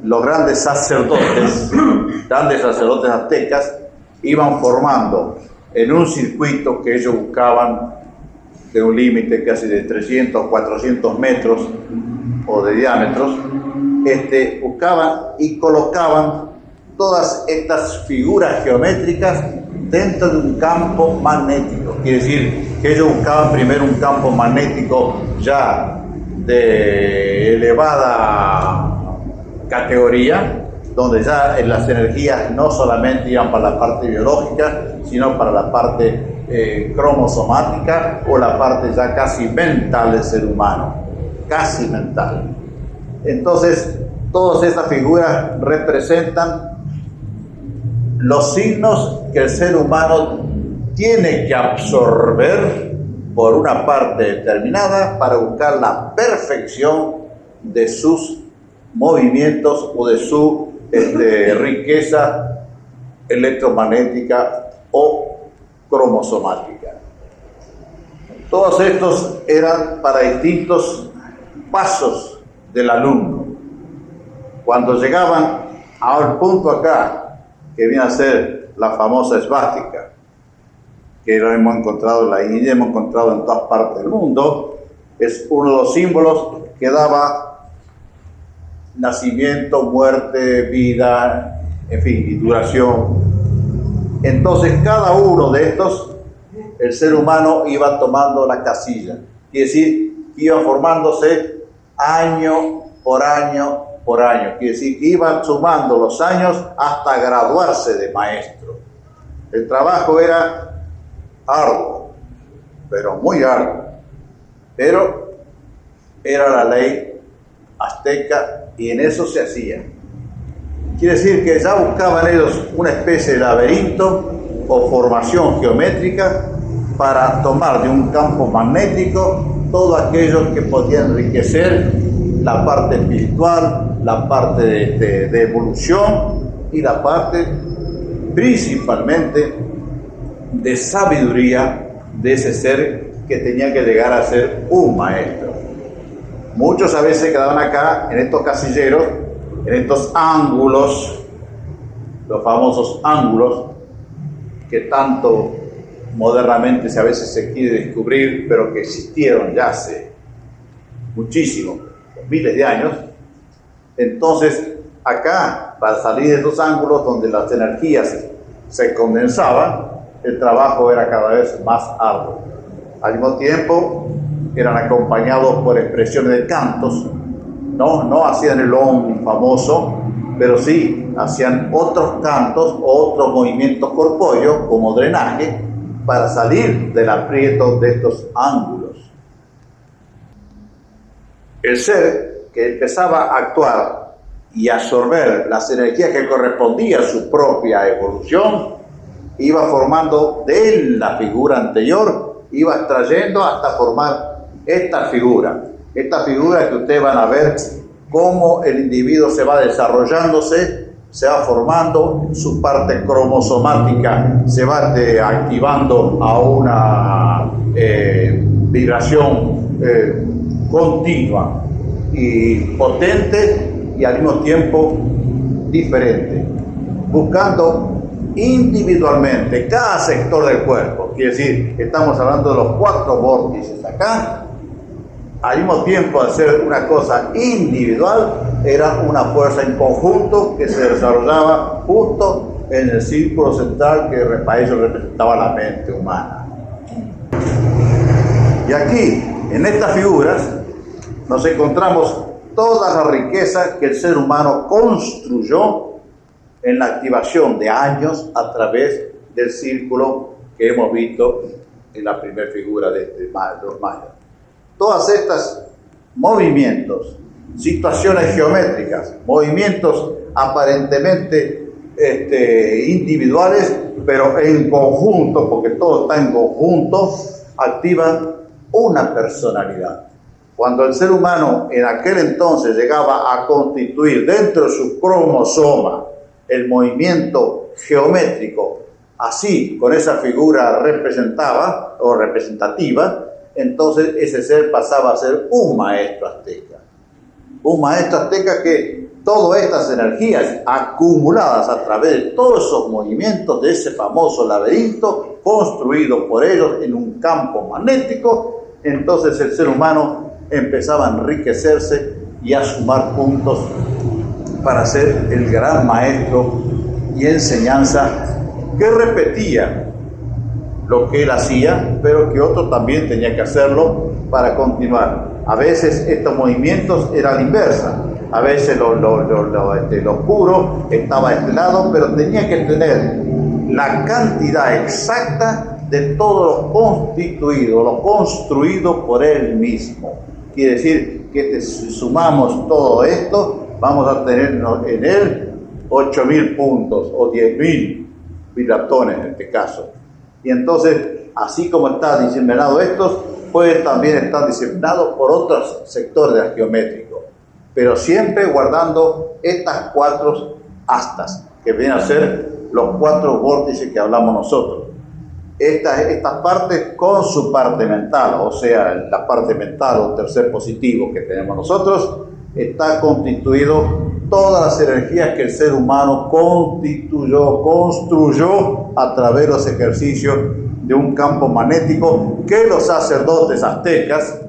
los grandes sacerdotes aztecas, iban formando en un circuito que ellos buscaban de un límite casi de 300 o 400 metros o de diámetros, buscaban y colocaban todas estas figuras geométricas dentro de un campo magnético. Quiere decir que ellos buscaban primero un campo magnético ya de elevada categoría, donde ya las energías no solamente iban para la parte biológica, sino para la parte cromosomática o la parte ya casi mental del ser humano, casi mental. Entonces, todas estas figuras representan los signos que el ser humano tiene que absorber por una parte determinada para buscar la perfección de sus movimientos o de su riqueza electromagnética o cromosomática. Todos estos eran para distintos pasos del alumno. Cuando llegaban al punto acá, que viene a ser la famosa esvástica, que lo hemos encontrado en la India, hemos encontrado en todas partes del mundo, es uno de los símbolos que daba nacimiento, muerte, vida, en fin, y duración. Entonces, cada uno de estos, el ser humano iba tomando la casilla. Quiere decir que iba formándose año por año por año. Quiere decir que iban sumando los años hasta graduarse de maestro. El trabajo era arduo, pero muy arduo. Pero era la ley azteca y en eso se hacía. Quiere decir que ya buscaban ellos una especie de laberinto o formación geométrica para tomar de un campo magnético todo aquello que podía enriquecer la parte espiritual, la parte de evolución y la parte principalmente de sabiduría de ese ser que tenía que llegar a ser un maestro. Muchos a veces quedaban acá en estos casilleros, en estos ángulos, los famosos ángulos que tanto modernamente a veces se quiere descubrir, pero que existieron ya hace muchísimo, miles de años. Entonces, acá, para salir de estos ángulos donde las energías se condensaban, el trabajo era cada vez más arduo. Al mismo tiempo, eran acompañados por expresiones de cantos, no hacían el Om famoso, pero sí hacían otros cantos o otros movimientos corpóreos como drenaje para salir del aprieto de estos ángulos. El ser que empezaba a actuar y absorber las energías que correspondían a su propia evolución iba formando de la figura anterior, iba extrayendo hasta formar esta figura que ustedes van a ver cómo el individuo se va desarrollándose se va formando, su parte cromosomática se va activando a una vibración continua y potente y al mismo tiempo diferente, buscando individualmente cada sector del cuerpo. Quiere decir, estamos hablando de los 4 vórtices acá. Al mismo tiempo, al ser una cosa individual, era una fuerza en conjunto que se desarrollaba justo en el círculo central que para ellos representaba la mente humana. Y aquí, en estas figuras, nos encontramos toda la riqueza que el ser humano construyó en la activación de años a través del círculo que hemos visto en la primera figura de los mayas. Todas estas movimientos, situaciones geométricas, movimientos aparentemente individuales, pero en conjunto, porque todo está en conjunto, activan una personalidad. Cuando el ser humano en aquel entonces llegaba a constituir dentro de su cromosoma el movimiento geométrico, así con esa figura representada o representativa, entonces ese ser pasaba a ser un maestro azteca. Un maestro azteca que todas estas energías acumuladas a través de todos esos movimientos de ese famoso laberinto construido por ellos en un campo magnético, entonces el ser humano empezaba a enriquecerse y a sumar puntos para ser el gran maestro y enseñanza que repetía lo que él hacía, pero que otro también tenía que hacerlo para continuar. A veces estos movimientos eran a la inversa, a veces lo oscuro estaba a este lado, pero tenía que tener la cantidad exacta de todo lo constituido, lo construido por él mismo. Quiere decir que si sumamos todo esto, vamos a tener en él 8.000 puntos o 10.000 vibratones en este caso. Y entonces, así como está diseminado estos, pueden también estar diseminados por otros sectores geométricos, pero siempre guardando estas 4 astas, que vienen a ser los 4 vórtices que hablamos nosotros. Estas partes con su parte mental, o sea, la parte mental o tercer positivo que tenemos nosotros, está constituido todas las energías que el ser humano construyó a través de los ejercicios de un campo magnético que los sacerdotes aztecas,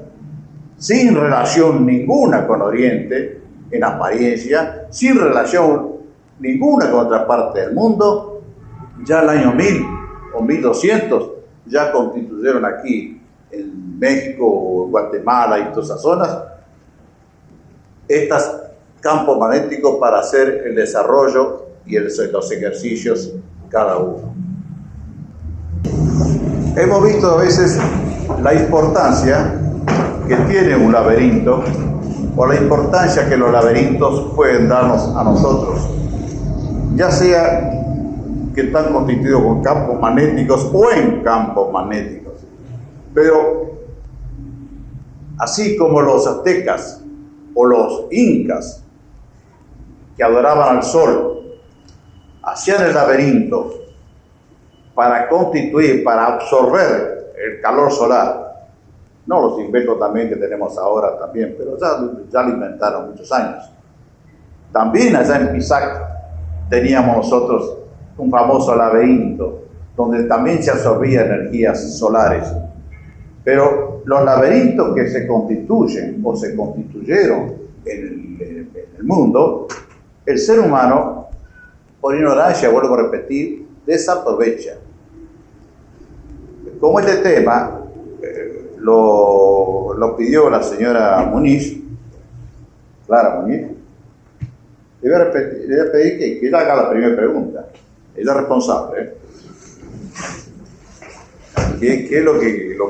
sin relación ninguna con Oriente, en apariencia, sin relación ninguna con otra parte del mundo, ya el año 1000 o 1200 ya constituyeron aquí en México, Guatemala y todas esas zonas estos campos magnéticos para hacer el desarrollo y los ejercicios cada uno. Hemos visto a veces la importancia que tiene un laberinto o la importancia que los laberintos pueden darnos a nosotros, ya sea que están constituidos con campos magnéticos o en campos magnéticos. Pero así como los aztecas o los incas que adoraban al sol hacían el laberinto para constituir, para absorber el calor solar, no los inventos también que tenemos ahora también, pero ya lo inventaron muchos años. También allá en Pisac teníamos nosotros un famoso laberinto donde también se absorbía energías solares. Pero los laberintos que se constituyen o se constituyeron en el mundo, el ser humano, por ignorancia, vuelvo a repetir, desaprovecha. Como este tema lo pidió la señora Muniz, Clara Muniz, le voy a pedir que ella haga la primera pregunta. Ella es responsable. ¿Qué es lo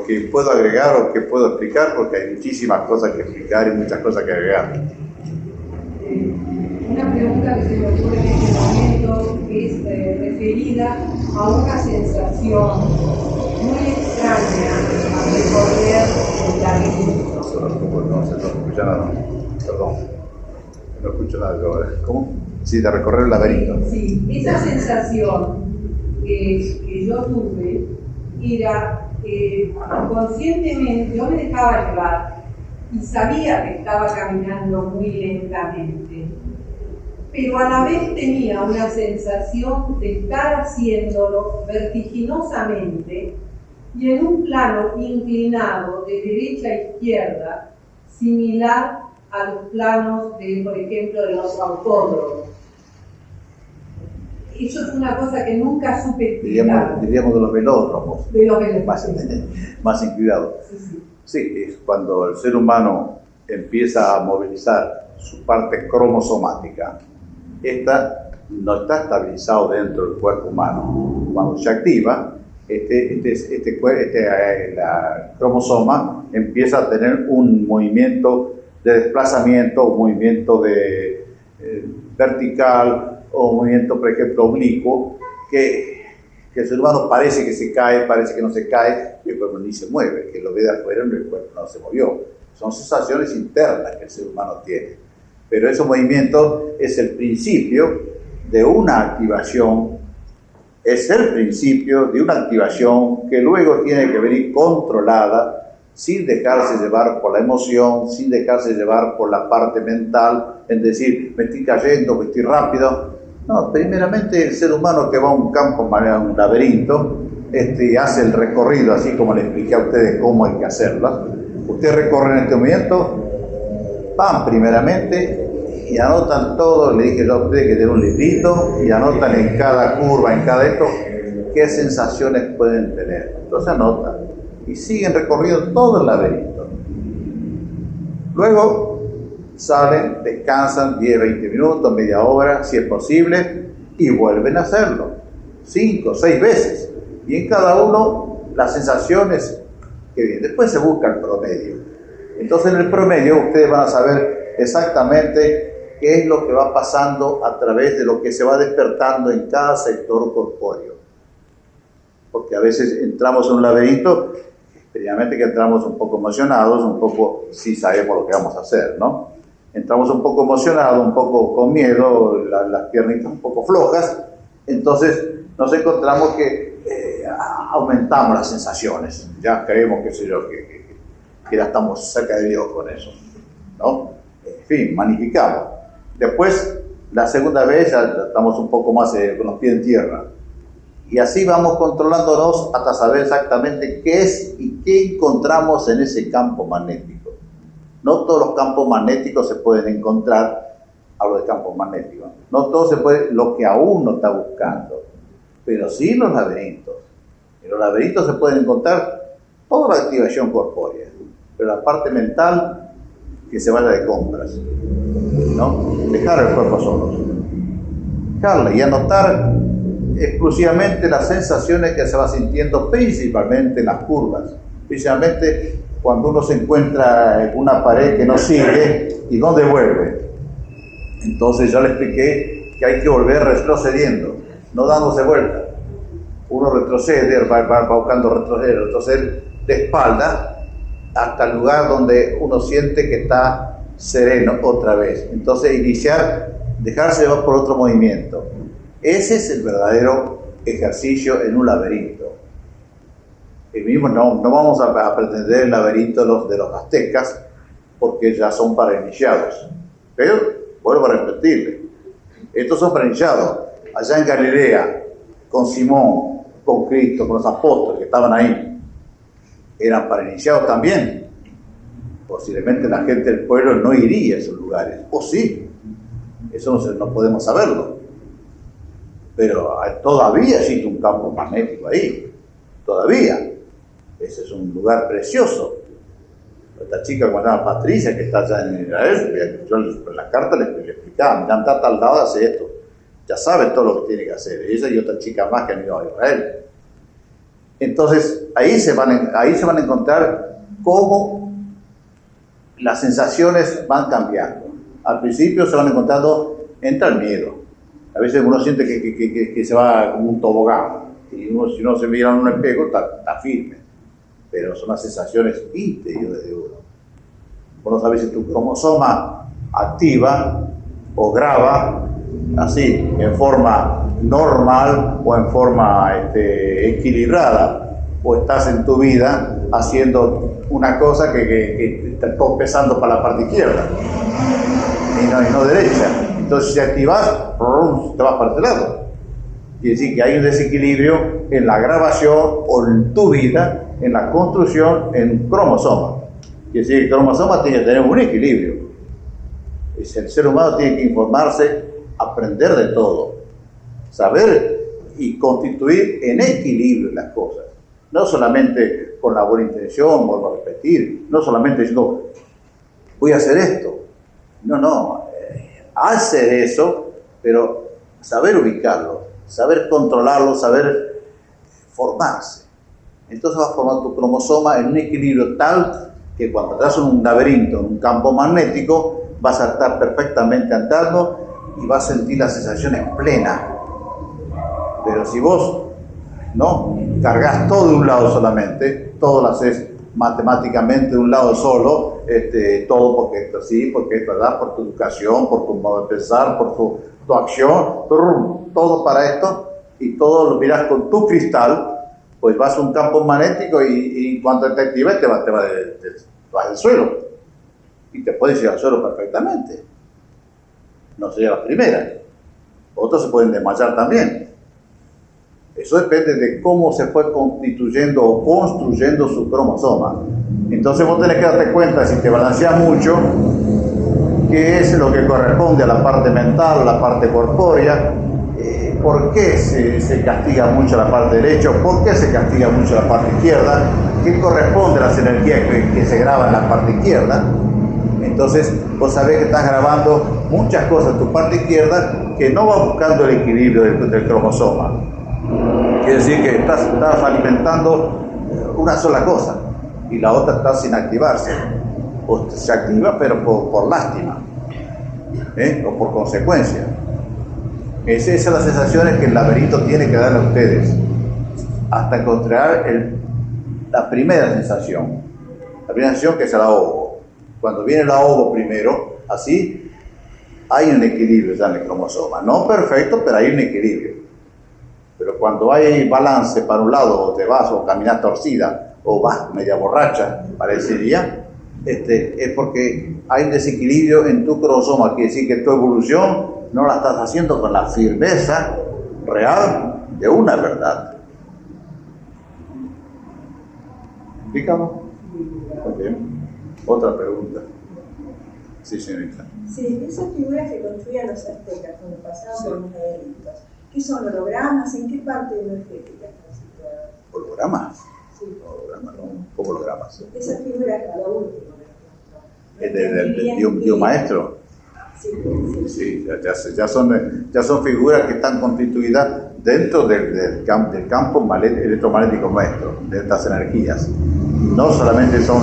que puedo agregar o que puedo explicar? Porque hay muchísimas cosas que explicar y muchas cosas que agregar. Una pregunta que se me ocurre en este momento es referida a una sensación muy extraña al recorrer el laberinto. No se lo escucha nada. Perdón. No escucho nada ahora. ¿Cómo? Sí, de recorrer el laberinto. Sí, esa sensación que yo tuve era conscientemente, yo me dejaba llevar y sabía que estaba caminando muy lentamente, pero a la vez tenía una sensación de estar haciéndolo vertiginosamente y en un plano inclinado de derecha a izquierda, similar a los planos de, por ejemplo, de los autódromos. Eso es una cosa que nunca supe explicar. Diríamos de los velódromos. De los velódromos. Más inclinados. Sí, es cuando el ser humano empieza a movilizar su parte cromosomática. Esta no está estabilizado dentro del cuerpo humano. Cuando se activa, la cromosoma empieza a tener un movimiento de desplazamiento, un movimiento de vertical o un movimiento, por ejemplo, oblicuo, que el ser humano parece que se cae, parece que no se cae, y el cuerpo ni se mueve, que lo ve de afuera y el cuerpo no se movió. Son sensaciones internas que el ser humano tiene. Pero ese movimiento es el principio de una activación, es el principio de una activación que luego tiene que venir controlada, sin dejarse llevar por la emoción, sin dejarse llevar por la parte mental, en decir, me estoy cayendo, me estoy rápido. No, primeramente el ser humano que va a un campo, a un laberinto, hace el recorrido, así como le expliqué a ustedes cómo hay que hacerlo. Ustedes recorren este movimiento, van primeramente y anotan todo, le dije yo a ustedes que tienen un librito, y anotan en cada curva, en cada esto, qué sensaciones pueden tener. Entonces anotan y siguen recorriendo todo el laberinto. Luego salen, descansan 10, 20 minutos, media hora, si es posible, y vuelven a hacerlo 5, 6 veces. Y en cada uno las sensaciones que vienen. Después se busca el promedio. Entonces en el promedio ustedes van a saber exactamente qué es lo que va pasando a través de lo que se va despertando en cada sector corpóreo. Porque a veces entramos en un laberinto, previamente que entramos un poco emocionados, un poco si sabemos lo que vamos a hacer, ¿no? Entramos un poco emocionados, un poco con miedo, las piernitas un poco flojas, entonces nos encontramos que aumentamos las sensaciones, ya creemos que ya estamos cerca de Dios con eso, ¿no? En fin, magnificamos. Después, la segunda vez ya estamos un poco más con los pies en tierra. Y así vamos controlándonos hasta saber exactamente qué es y qué encontramos en ese campo magnético. No todos los campos magnéticos se pueden encontrar, hablo de campos magnéticos, no todo se puede, lo que aún no está buscando, pero sí los laberintos. En los laberintos se pueden encontrar toda la activación corpórea, pero la parte mental que se vaya de compras, ¿no? Dejar el cuerpo solo, dejarla y anotar exclusivamente las sensaciones que se va sintiendo principalmente en las curvas, principalmente cuando uno se encuentra en una pared que no sigue y no devuelve. Entonces ya le expliqué que hay que volver retrocediendo, no dándose vuelta. Uno retrocede, va buscando retroceder de espalda hasta el lugar donde uno siente que está sereno otra vez. Entonces iniciar, dejarse llevar por otro movimiento. Ese es el verdadero ejercicio en un laberinto. El mismo no vamos a pretender el laberinto de los aztecas, porque ya son para iniciados. Pero, vuelvo a repetirle, estos son para iniciados. Allá en Galilea, con Simón, con Cristo, con los apóstoles que estaban ahí, eran para iniciados también. Posiblemente la gente del pueblo no iría a esos lugares. O sí, eso no podemos saberlo. Pero todavía existe un campo magnético ahí, todavía. Ese es un lugar precioso. Esta chica que se llama Patricia, que está allá en Israel, yo en la carta le explicaba, mirá, está a tal lado, hace esto. Ya sabe todo lo que tiene que hacer. Ella y otra chica más que han ido a Israel. Entonces, ahí se van a encontrar cómo las sensaciones van cambiando. Al principio se van encontrando, entra el miedo. A veces uno siente que se va como un tobogán, y si uno se mira en un espejo está firme, pero son las sensaciones interiores de uno. Vos no sabés si tu cromosoma activa o graba así, en forma normal o en forma equilibrada, o estás en tu vida haciendo una cosa que te está pesando para la parte izquierda y no derecha. Entonces si activas, te vas para este lado. Quiere decir que hay un desequilibrio en la grabación o en tu vida, en la construcción, en cromosoma. Quiere decir que el cromosoma tiene que tener un equilibrio. El ser humano tiene que informarse, aprender de todo, saber y constituir en equilibrio las cosas. No solamente con la buena intención, vuelvo a repetir, no solamente diciendo, voy a hacer esto. No, hacer eso, pero saber ubicarlo, saber controlarlo, saber formarse. Entonces vas a formar tu cromosoma en un equilibrio tal que cuando estás en un laberinto, en un campo magnético, vas a estar perfectamente andando y vas a sentir las sensaciones plenas. Pero si vos no cargas todo de un lado solamente, todo lo haces matemáticamente de un lado solo, todo porque esto sí, porque esto da, por tu educación, por tu modo de pensar, por tu acción, todo para esto, y todo lo miras con tu cristal, pues vas a un campo magnético y cuando te actives te vas del suelo, y te puedes ir al suelo perfectamente. No sería la primera. Otros se pueden desmayar también. Eso depende de cómo se fue constituyendo o construyendo su cromosoma. Entonces vos tenés que darte cuenta, si te balanceas mucho, qué es lo que corresponde a la parte mental, a la parte corpórea, por qué se castiga mucho la parte derecha, por qué se castiga mucho la parte izquierda, qué corresponde a las energías que se graban en la parte izquierda. Entonces vos sabés que estás grabando muchas cosas en tu parte izquierda que no va buscando el equilibrio del cromosoma. Quiere decir que estás alimentando una sola cosa y la otra está sin activarse. O se activa pero por lástima, o por consecuencia. Esas son las sensaciones que el laberinto tiene que darle a ustedes hasta encontrar la primera sensación. La primera sensación que es el ahogo. Cuando viene el ahogo primero, así, hay un equilibrio ya en el cromosoma. No perfecto, pero hay un equilibrio. Pero cuando hay balance para un lado, o te vas, o caminas torcida, o vas media borracha, parecería, es porque hay un desequilibrio en tu cromosoma. Quiere decir que tu evolución no la estás haciendo con la firmeza real de una verdad. ¿Explicamos? Muy bien. Otra pregunta. Sí, señorita. Sí, esas figuras que construían los aztecas cuando pasaban por los laberintos, ¿qué son hologramas? ¿En qué parte energética están situadas? ¿Hologramas? Sí. Hologramas, ¿no? ¿Cómo hologramas? Esas figuras, la última. ¿De un maestro? Sí. Ya son figuras que están constituidas dentro del campo electromagnético nuestro, de estas energías. No solamente esto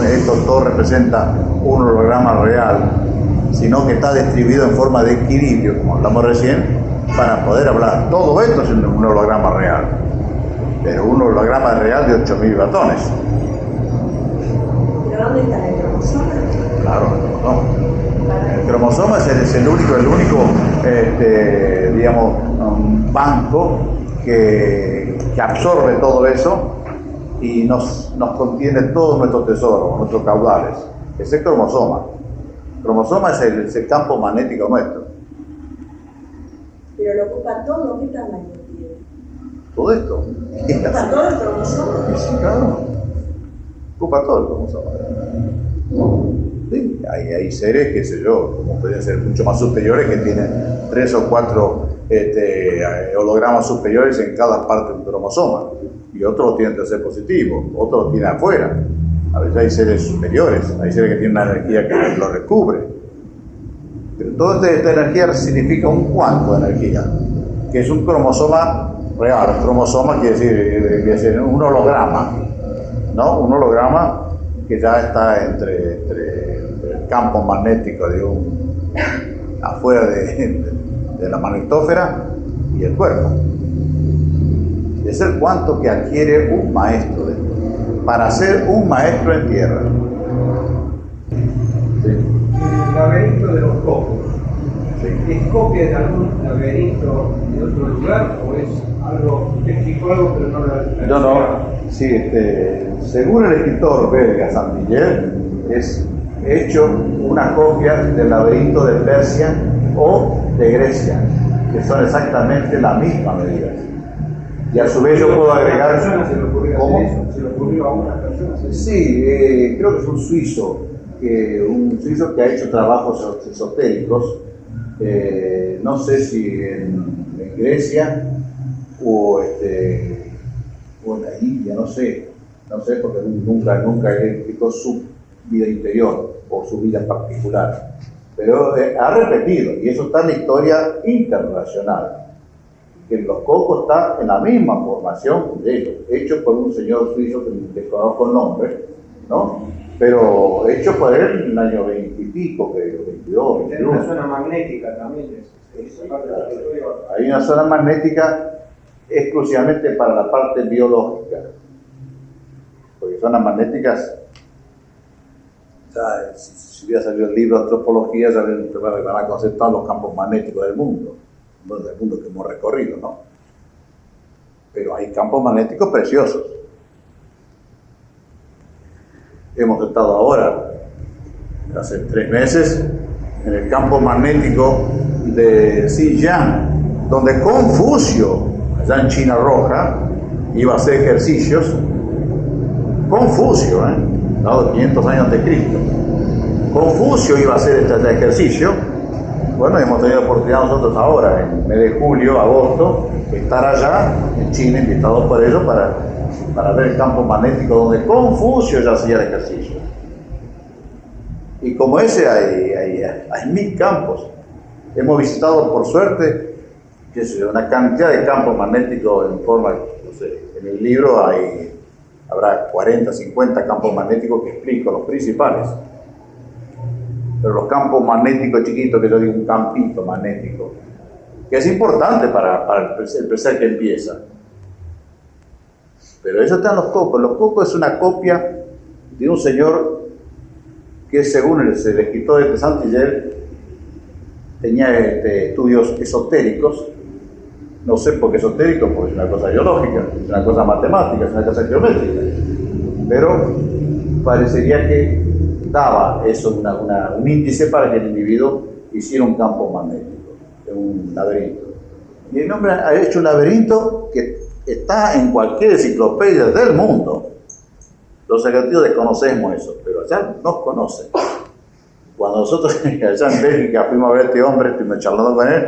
todo representa un holograma real, sino que está distribuido en forma de equilibrio, como hablamos recién, para poder hablar. Todo esto es un holograma real, pero un holograma real de 8.000 batones. ¿Pero dónde está el cromosoma? Claro, no. El cromosoma es el único digamos, banco que absorbe todo eso y nos contiene todos nuestros tesoros, nuestros caudales. Es el cromosoma. El cromosoma es el campo magnético nuestro. Pero lo ocupa todo, ¿qué tamaño tiene? Todo esto. ¿Ocupa todo el cromosoma? Sí, claro. Ocupa todo el cromosoma. Sí, hay seres, qué sé yo, como pueden ser mucho más superiores, que tienen 3 o 4 hologramas superiores en cada parte del cromosoma, y otros lo tienen tercer positivo, otros lo tienen afuera. A veces hay seres superiores, hay seres que tienen una energía que lo recubre. Pero toda esta energía significa un cuanto de energía, que es un cromosoma real. Cromosoma quiere decir un holograma, ¿no? Un holograma que ya está entre el campo magnético afuera de la magnetósfera y el cuerpo. Es el cuanto que adquiere un maestro para ser un maestro en tierra. Sí. El laberinto de los copos. Sí. copia de algún laberinto de otro lugar o es algo, te explicó algo pero no lo... No, sí, según el escritor belga Saint-Hilaire, es hecho una copia del laberinto de Persia o de Grecia, que son exactamente la misma medida. Y a su vez yo puedo agregar... ¿Se le ocurrió ¿Cómo? hacer eso? ¿Se le ocurrió a una persona hacer eso? Sí, creo que es un suizo que ha hecho trabajos esotéricos, no sé si en Grecia o en la India, no sé porque nunca explicó su vida interior o su vida particular, pero ha repetido, y eso está en la historia internacional, que los cocos están en la misma formación de ellos, hecho por un señor suizo que desconozco el nombre, ¿no? Pero hecho por él en el año 20 y pico, creo, 22, Tiene 21. una zona magnética también, esa parte de la territorio. Hay una zona magnética exclusivamente para la parte biológica, porque zonas magnéticas, o sea, si hubiera salido el libro de antropología, ya van a conocer todos los campos magnéticos del mundo que hemos recorrido, ¿no? Pero hay campos magnéticos preciosos. Hemos estado ahora, hace 3 meses, en el campo magnético de Xinjiang, donde Confucio, allá en China Roja, iba a hacer ejercicios. Confucio, dado 500 años antes de Cristo. Confucio iba a hacer este ejercicio. Bueno, hemos tenido oportunidad nosotros ahora, en el mes de julio, agosto, estar allá en China, invitados por ellos para ver el campo magnético donde Confucio ya hacía el ejercicio. Y como ese hay 1000 campos. Hemos visitado, por suerte, una cantidad de campos magnéticos en forma, no sé, en el libro habrá 40, 50 campos magnéticos que explico, los principales. Pero los campos magnéticos chiquitos, que yo digo un campito magnético, que es importante para el ser que empieza. Pero eso está en los cocos. Los cocos es una copia de un señor que, según el escritor de Saint-Hilaire, tenía estudios esotéricos. No sé por qué esotérico, porque es una cosa biológica, es una cosa matemática, es una cosa geométrica. Pero parecería que daba eso un índice para que el individuo hiciera un campo magnético, un laberinto. Y el hombre ha hecho un laberinto que está en cualquier enciclopedia del mundo. Los argentinos desconocemos eso, pero allá nos conocen. Cuando nosotros allá en Bélgica fuimos a ver a este hombre, estuvimos charlando con él,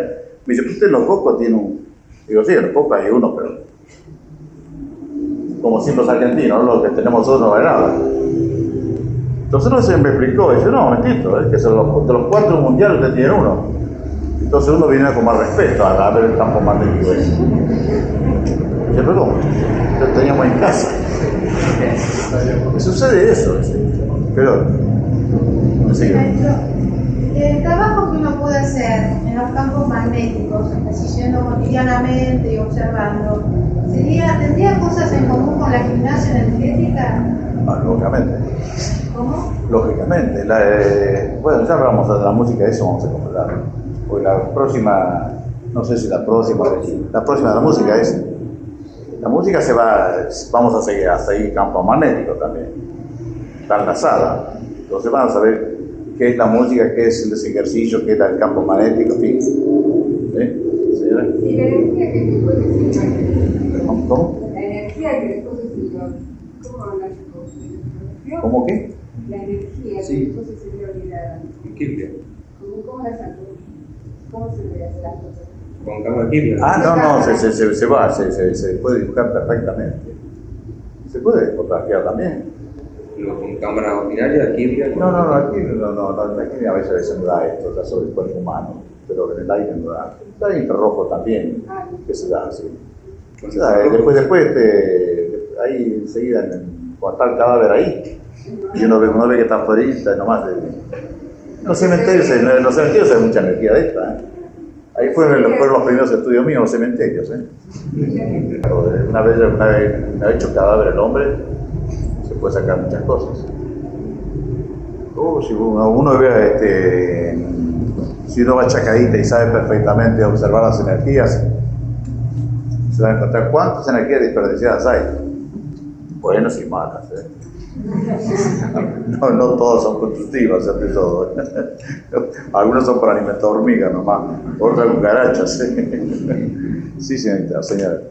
me dice, ¿usted en los cocos tiene un...? Digo, sí, en los cocos hay uno, pero... como siempre los argentinos, ¿no? Lo que tenemos nosotros no vale nada. Entonces se me explicó, dice, no, momentito, que de los 4 mundiales usted tiene uno. Entonces uno viene con más respeto a ver el campo magnético ese. Dice, pero ¿cómo? Lo teníamos en casa. Sucede eso, pero... El trabajo que uno puede hacer en los campos magnéticos, así yendo cotidianamente y observando, ¿tendría cosas en común con la gimnasia energética? Lógicamente. ¿Cómo? Lógicamente. Bueno, ya hablamos de la música, de eso vamos a completar. Porque la próxima, no sé si la próxima de la música es... La música vamos a seguir campo magnético también. Está enlazada. Entonces van a saber qué es la música, qué es ese ejercicio, qué es el campo magnético, en fin. ¿Señora? ¿Y la energía que después se sirvió? ¿Cómo? La energía que después se sirvió. ¿Cómo habla eso? ¿Cómo qué? La energía que Sí. después se sirvió olvidada. ¿Cómo la sacó? ¿Cómo se le hace las cosas? Con cámara Kepler. Se puede dibujar perfectamente. Se puede fotografiar también. Con cámara ordinaria, Kepler. No, aquí a veces no da esto, está sobre el cuerpo humano, pero en el aire no da. Está en infrarrojo también, que se da así. Se da, después ahí enseguida, cuando está el cadáver ahí, y uno ve que está fuera nomás. Los cementerios hay mucha energía de esta. Ahí fueron los primeros estudios míos, los cementerios. Una vez hecho cadáver el hombre, se puede sacar muchas cosas. Si uno ve Si uno va a Chacarita y sabe perfectamente observar las energías, se va a encontrar cuántas energías desperdiciadas hay. Buenas y malas, ¿eh? No todas son constructivas, ante todo. Algunas son para alimentar hormigas nomás, otras cucarachas. Sí, señora.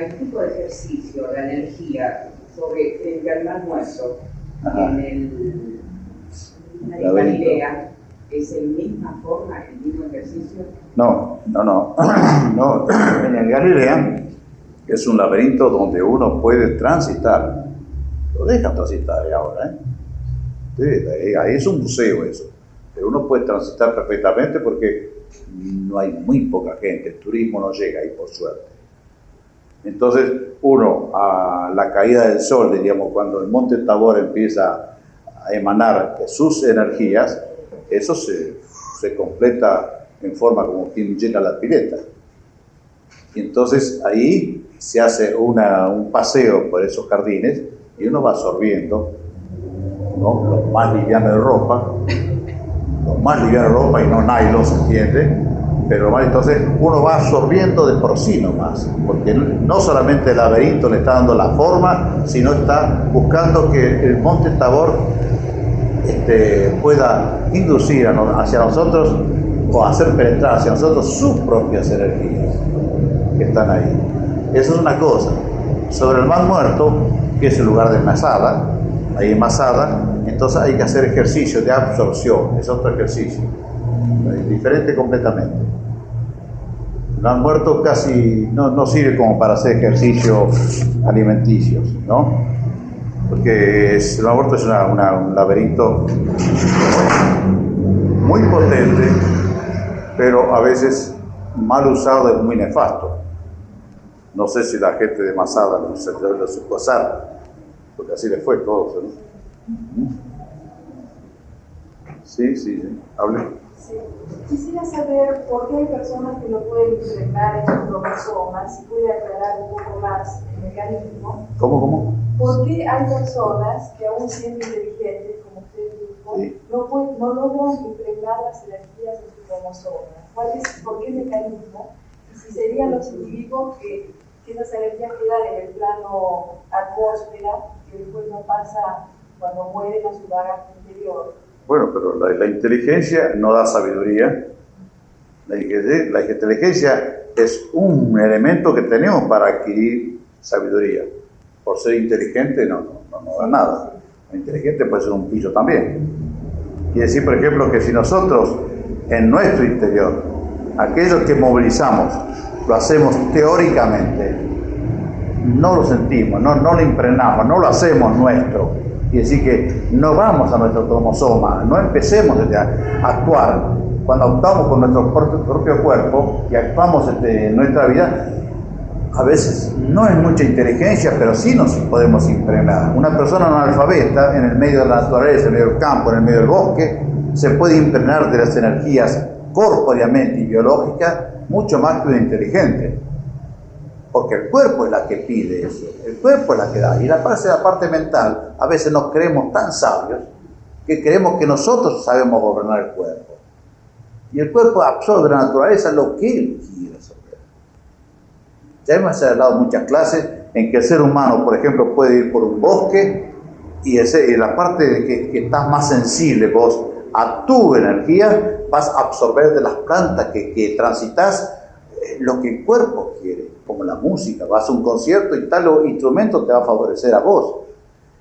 El tipo de ejercicio, la energía sobre el animal muerto en la Galilea, ¿es la misma forma, el mismo ejercicio? No. En el Galilea es un laberinto donde uno puede transitar. Lo dejan transitar ahora, ¿eh? Sí, ahí es un museo eso. Pero uno puede transitar perfectamente porque no hay muy poca gente, el turismo no llega ahí por suerte. Entonces uno a la caída del sol, diríamos, cuando el monte Tabor empieza a emanar sus energías, eso se completa en forma como quien llena la pileta. Y entonces ahí se hace un paseo por esos jardines y uno va absorbiendo, ¿no?, lo más liviano de ropa, y no nylon, se entiende, pero entonces uno va absorbiendo de por sí nomás, porque no solamente el laberinto le está dando la forma, sino está buscando que el monte Tabor pueda inducir hacia nosotros o hacer penetrar hacia nosotros sus propias energías que están ahí. Eso es una cosa. Sobre el Mar Muerto, que es el lugar de Masada, ahí en Masada, entonces hay que hacer ejercicio de absorción, es otro ejercicio, diferente completamente. El Mar Muerto casi no sirve como para hacer ejercicios alimenticios, ¿no? Porque el Mar Muerto es un laberinto muy potente, pero a veces mal usado es muy nefasto. No sé si la gente de Masada lo supo usar, porque así le fue todo, ¿no? Sí, hable. Sí. Quisiera saber por qué hay personas que no pueden impregnar en sus cromosomas, si puede aclarar un poco más el mecanismo. ¿Cómo? ¿Por qué hay personas que aún siendo inteligentes, como usted dijo, sí, no logran impregnar las energías en sus cromosomas? ¿Por qué el mecanismo? Y si serían los individuos que esas energías quedan en el plano atmósfera, que después no pasa cuando mueren a su bagaje interior. Bueno, pero la inteligencia no da sabiduría. La inteligencia es un elemento que tenemos para adquirir sabiduría. Por ser inteligente no da nada. El inteligente puede ser un pillo también. Quiere decir, por ejemplo, que si nosotros en nuestro interior, aquello que movilizamos, lo hacemos teóricamente, no lo sentimos, no lo impregnamos, no lo hacemos nuestro. Y decir que no vamos a nuestro cromosoma, no empecemos a actuar. Cuando actuamos con nuestro propio cuerpo y actuamos en nuestra vida, a veces no es mucha inteligencia, pero sí nos podemos impregnar. Una persona analfabeta en el medio de la naturaleza, en el medio del campo, en el medio del bosque, se puede impregnar de las energías corpóreamente y biológicas mucho más que un inteligente. Porque el cuerpo es la que pide eso, el cuerpo es la que da. Y la parte mental, a veces nos creemos tan sabios que creemos que nosotros sabemos gobernar el cuerpo. Y el cuerpo absorbe de la naturaleza lo que él quiere absorber. Ya hemos hablado muchas clases en que el ser humano, por ejemplo, puede ir por un bosque y en la parte de que estás más sensible vos a tu energía, vas a absorber de las plantas que transitas lo que el cuerpo quiere, como la música. Vas a un concierto y tal instrumento te va a favorecer a vos.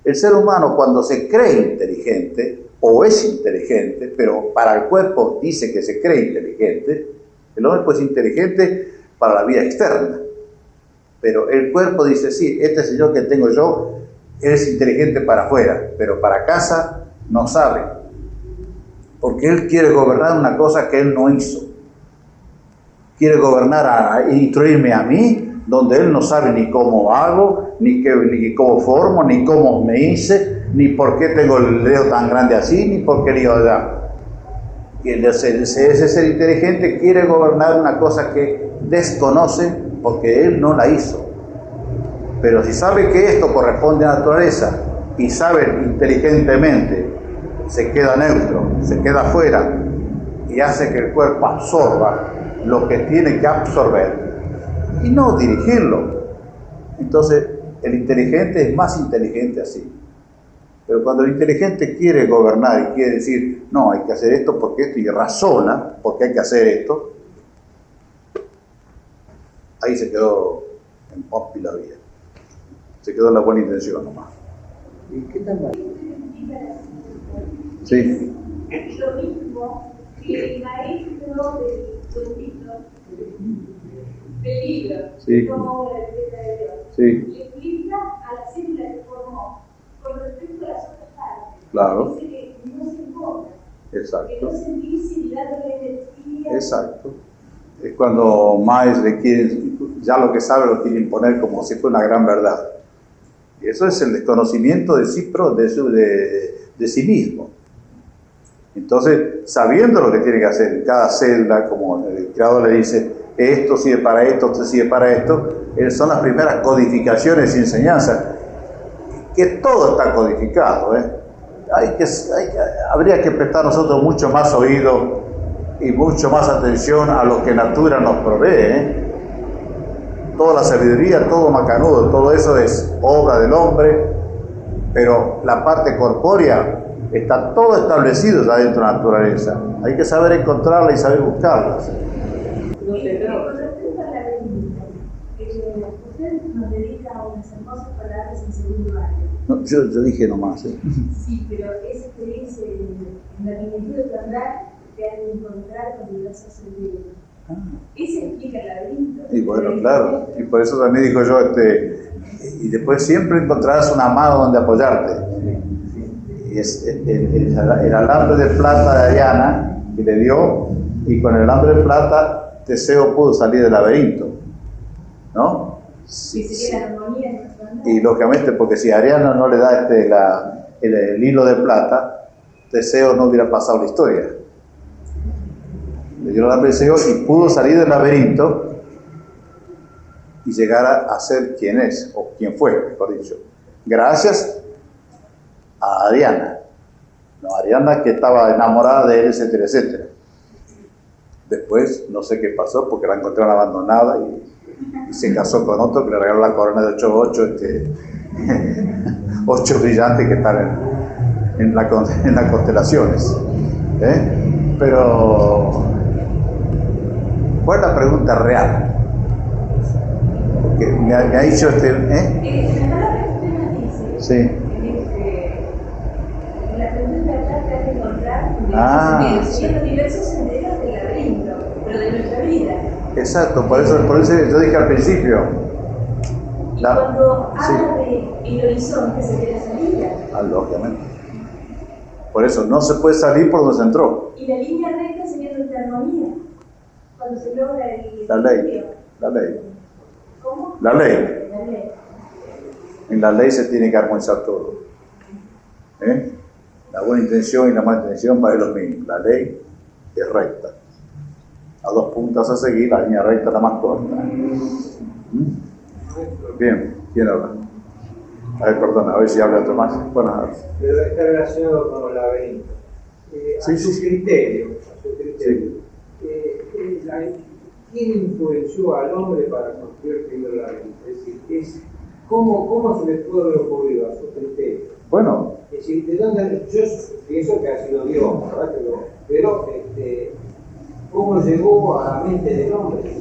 El ser humano, cuando se cree inteligente o es inteligente, pero para el cuerpo dice que se cree inteligente, el hombre pues es inteligente para la vida externa, pero el cuerpo dice, sí, este señor que tengo yo es inteligente para afuera, pero para casa no sabe, porque él quiere gobernar una cosa que él no hizo. Quiere gobernar a instruirme a mí, donde él no sabe ni cómo hago, ni cómo formo, ni cómo me hice, ni por qué tengo el dedo tan grande así, ni por qué digo allá. Y ese ser inteligente quiere gobernar una cosa que desconoce porque él no la hizo. Pero si sabe que esto corresponde a la naturaleza y sabe inteligentemente, se queda neutro, se queda afuera y hace que el cuerpo absorba lo que tiene que absorber y no dirigirlo. Entonces, el inteligente es más inteligente así. Pero cuando el inteligente quiere gobernar y quiere decir, no, hay que hacer esto porque esto, y razona porque hay que hacer esto, ahí se quedó en pop y la vida. Se quedó la buena intención nomás. ¿Y qué tan mal? Sí. Es lo mismo que el maestro del libro, Sí. como la letra de Dios, Sí. le explica a la célula que formó con respecto a las otras partes. Claro. Dice que no se importa, que no Exacto. se dice ni dándole energía. Exacto. Es cuando Maes le quiere, ya lo que sabe lo quiere imponer como si fuera una gran verdad. Y eso es el desconocimiento de sí, de sí mismo. Entonces, sabiendo lo que tiene que hacer en cada célula, como el creador le dice, esto sirve para esto sirve para esto, son las primeras codificaciones y enseñanzas, que todo está codificado. Habría que prestar nosotros mucho más oído y mucho más atención a lo que Natura nos provee. Toda la sabiduría, todo macanudo, todo eso es obra del hombre, pero la parte corpórea está todo establecido ya dentro de la naturaleza. Hay que saber encontrarla y saber buscarlas. Con respecto al laberinto, usted nos dedica unas hermosas palabras en segundo año. No, yo dije nomás. Sí, pero esa experiencia en la miniatura teatral que han de encontrar con diversos senderos. ¿Ese explica el laberinto? Y bueno, claro, y por eso también digo yo, y después siempre encontrarás una mano donde apoyarte. Y es el alambre de plata de Ariana que le dio, y con el alambre de plata Teseo pudo salir del laberinto, ¿no? Sí, sería la armonía en nuestro andar. Y lógicamente, porque si Ariana no le da el hilo de plata, Teseo no hubiera pasado la historia. Le dio el alambre de Teseo y pudo salir del laberinto y llegar a ser quien es, o quien fue, mejor dicho, gracias a Ariana. No, Ariana que estaba enamorada de él, etcétera, etcétera. Después, no sé qué pasó, porque la encontraron abandonada y se casó con otro que le regaló la corona de 8 brillantes que están en las constelaciones. Pero, ¿cuál es la pregunta real? Porque me ha dicho La palabra que usted nos dice, Sí. la pregunta acá te hace encontrar los diversos senderos del laberinto, pero de nuestra vida. Exacto, por eso yo dije al principio. Y cuando habla del horizonte se ve la salida. Lógicamente. Por eso no se puede salir por donde se entró. Y la línea recta sería nuestra armonía. Cuando se logra La ley. ¿Cómo? La ley. La ley. En la ley se tiene que armonizar todo. La buena intención y la mala intención va de lo mismo. La ley es recta. A 2 puntas a seguir, la línea recta es la más corta. Bien, ¿quién habla? A ver, perdona, a ver si habla otro más. Bueno, a ver. Pero está relacionado con el laberinto. Sí, a su sí. criterio. Sí. ¿Quién influenció al hombre para construir el primer laberinto? Es decir, ¿cómo se le puede haber ocurrido a su criterio? Bueno. Es decir, ¿de dónde? Yo pienso que ha sido Dios, ¿verdad? Pero ¿cómo llegó a la mente del hombre?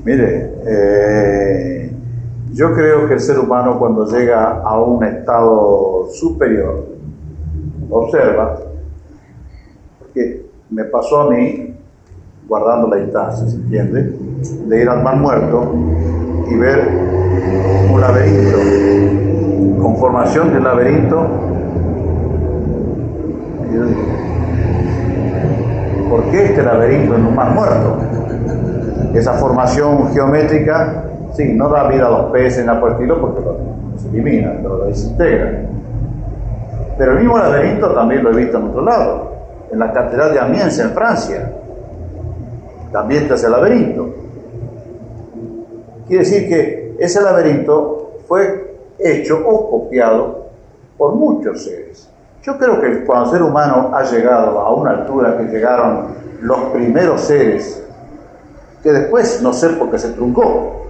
Mire, yo creo que el ser humano cuando llega a un estado superior, observa, porque me pasó a mí, guardando la distancia, ¿se entiende? De ir al Mar Muerto y ver un laberinto, con formación del laberinto. Y yo digo, ¿por qué este laberinto en un Mar Muerto? Esa formación geométrica, sí, no da vida a los peces en por estilo porque se elimina, pero lo desintegra. Pero el mismo laberinto también lo he visto en otro lado, en la catedral de Amiens en Francia. También está ese laberinto. Quiere decir que ese laberinto fue hecho o copiado por muchos seres. Yo creo que cuando el ser humano ha llegado a una altura que llegaron los primeros seres, que después no sé por qué se truncó,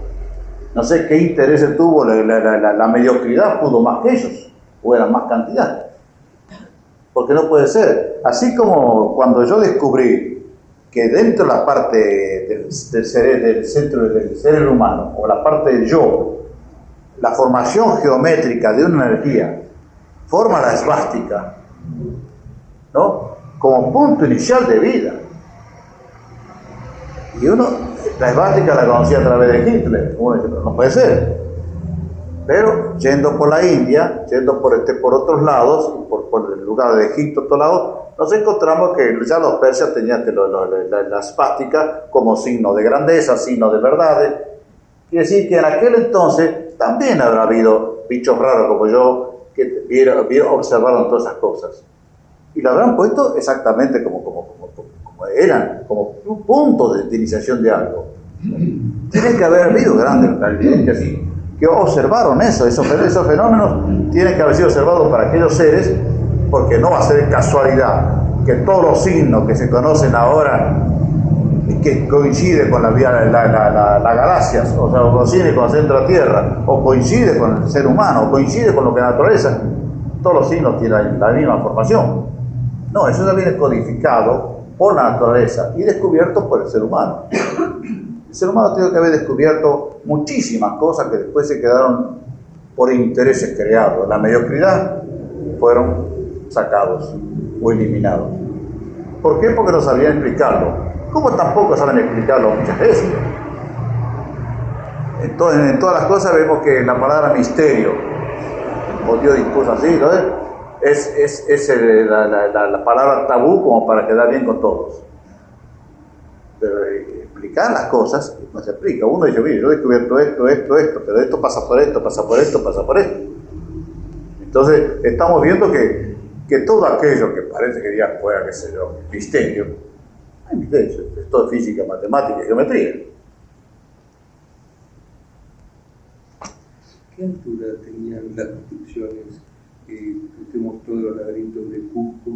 no sé qué interés tuvo, la mediocridad pudo más que ellos, o era más cantidad. Porque no puede ser. Así como cuando yo descubrí que dentro de la parte del centro del ser humano, o la parte del yo, la formación geométrica de una energía forma la esvástica, ¿no? Como punto inicial de vida. Y uno, la esvástica la conocía a través de Hitler. Uno dice, pero no puede ser. Pero yendo por la India, yendo por otros lados, por el lugar de Egipto, otro lado, nos encontramos que ya los persas tenían la esvástica como signo de grandeza, signo de verdad. Quiere decir que en aquel entonces también habrá habido bichos raros como yo, que observaron todas esas cosas. Y lo habrán puesto exactamente como eran, como un punto de iniciación de algo. Tiene que haber habido grandes evidencias que observaron esos fenómenos tienen que haber sido observados para aquellos seres, porque no va a ser casualidad que todos los signos que se conocen ahora, que coincide con la galaxias, o sea, coincide con el centro de la Tierra, o coincide con el ser humano, o coincide con lo que es la naturaleza, todos los signos tienen la misma formación. No, eso ya viene codificado por la naturaleza y descubierto por el ser humano. El ser humano tiene que haber descubierto muchísimas cosas que después se quedaron por intereses creados. La mediocridad fueron sacados o eliminados. ¿Por qué? Porque no sabían explicarlo. ¿Cómo tampoco saben explicarlo muchas veces? Entonces, en todas las cosas vemos que la palabra misterio, o Dios dispuso así, ¿no? es la palabra tabú como para quedar bien con todos. Pero explicar las cosas no se explica. Uno dice, mire, yo he descubierto esto, pero esto pasa por esto, pasa por esto, pasa por esto. Entonces, estamos viendo que todo aquello que parece que ya fuera, qué sé yo, misterio, hay misterio, es todo física, matemática y geometría. ¿Qué altura tenían las construcciones que usted mostró de los laberintos de Cusco